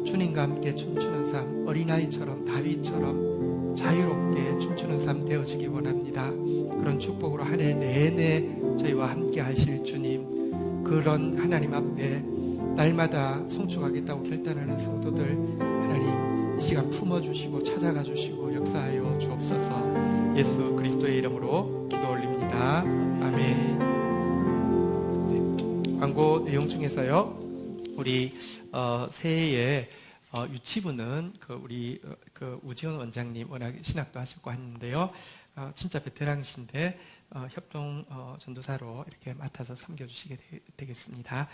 주님과 함께 춤추는 삶, 어린아이처럼 다윗처럼 자유롭게 춤추는 삶 되어지기 원합니다. 그런 축복으로 한 해 내내 저희와 함께 하실 주님, 그런 하나님 앞에 날마다 송축하겠다고 결단하는 성도들 하나님 이 시간 품어주시고 찾아가 주시고 역사하여 주옵소서. 예수 그리스도의 이름으로 기도 올립니다. 아멘. 네, 광고 내용 중에서요, 우리 새해에 유치부는 우리 우지원 원장님 워낙 신학도 하셨고 했는데요, 진짜 베테랑이신데 협동 전도사로 이렇게 맡아서 섬겨주시게 되겠습니다.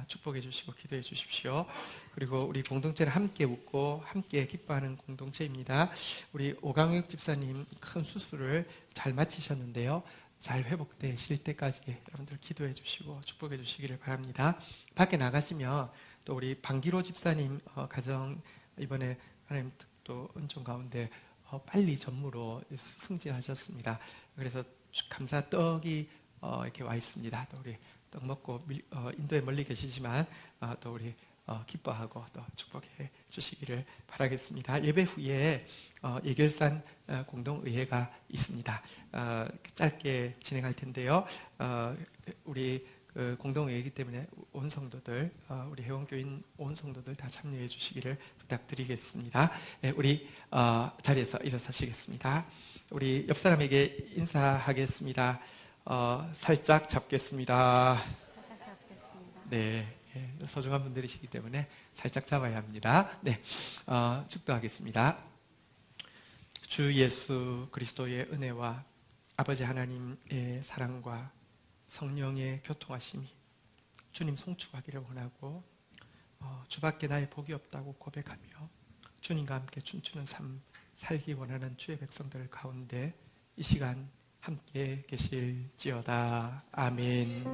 축복해 주시고 기도해 주십시오. 그리고 우리 공동체를 함께 웃고 함께 기뻐하는 공동체입니다. 우리 오강혁 집사님 큰 수술을 잘 마치셨는데요, 잘 회복되실 때까지 여러분들 기도해 주시고 축복해 주시기를 바랍니다. 밖에 나가시면 또 우리 방기로 집사님 가정 이번에 하나님 또 은총 가운데 빨리 전무로 승진하셨습니다. 그래서 감사 떡이 이렇게 와 있습니다. 또 우리 떡 먹고 인도에 멀리 계시지만 또 우리 기뻐하고 또 축복해 주시기를 바라겠습니다. 예배 후에 예결산 공동의회가 있습니다. 짧게 진행할 텐데요, 우리 공동회의이기 때문에 온 성도들, 우리 회원교인 온 성도들 다 참여해 주시기를 부탁드리겠습니다. 우리 자리에서 일어서시겠습니다. 우리 옆 사람에게 인사하겠습니다. 살짝 잡겠습니다. 네, 소중한 분들이시기 때문에 살짝 잡아야 합니다. 네, 축도하겠습니다. 주 예수 그리스도의 은혜와 아버지 하나님의 사랑과 성령의 교통하심이 주님 송축하기를 원하고, 주밖에 나의 복이 없다고 고백하며 주님과 함께 춤추는 삶 살기 원하는 주의 백성들 가운데 이 시간 함께 계실지어다. 아멘.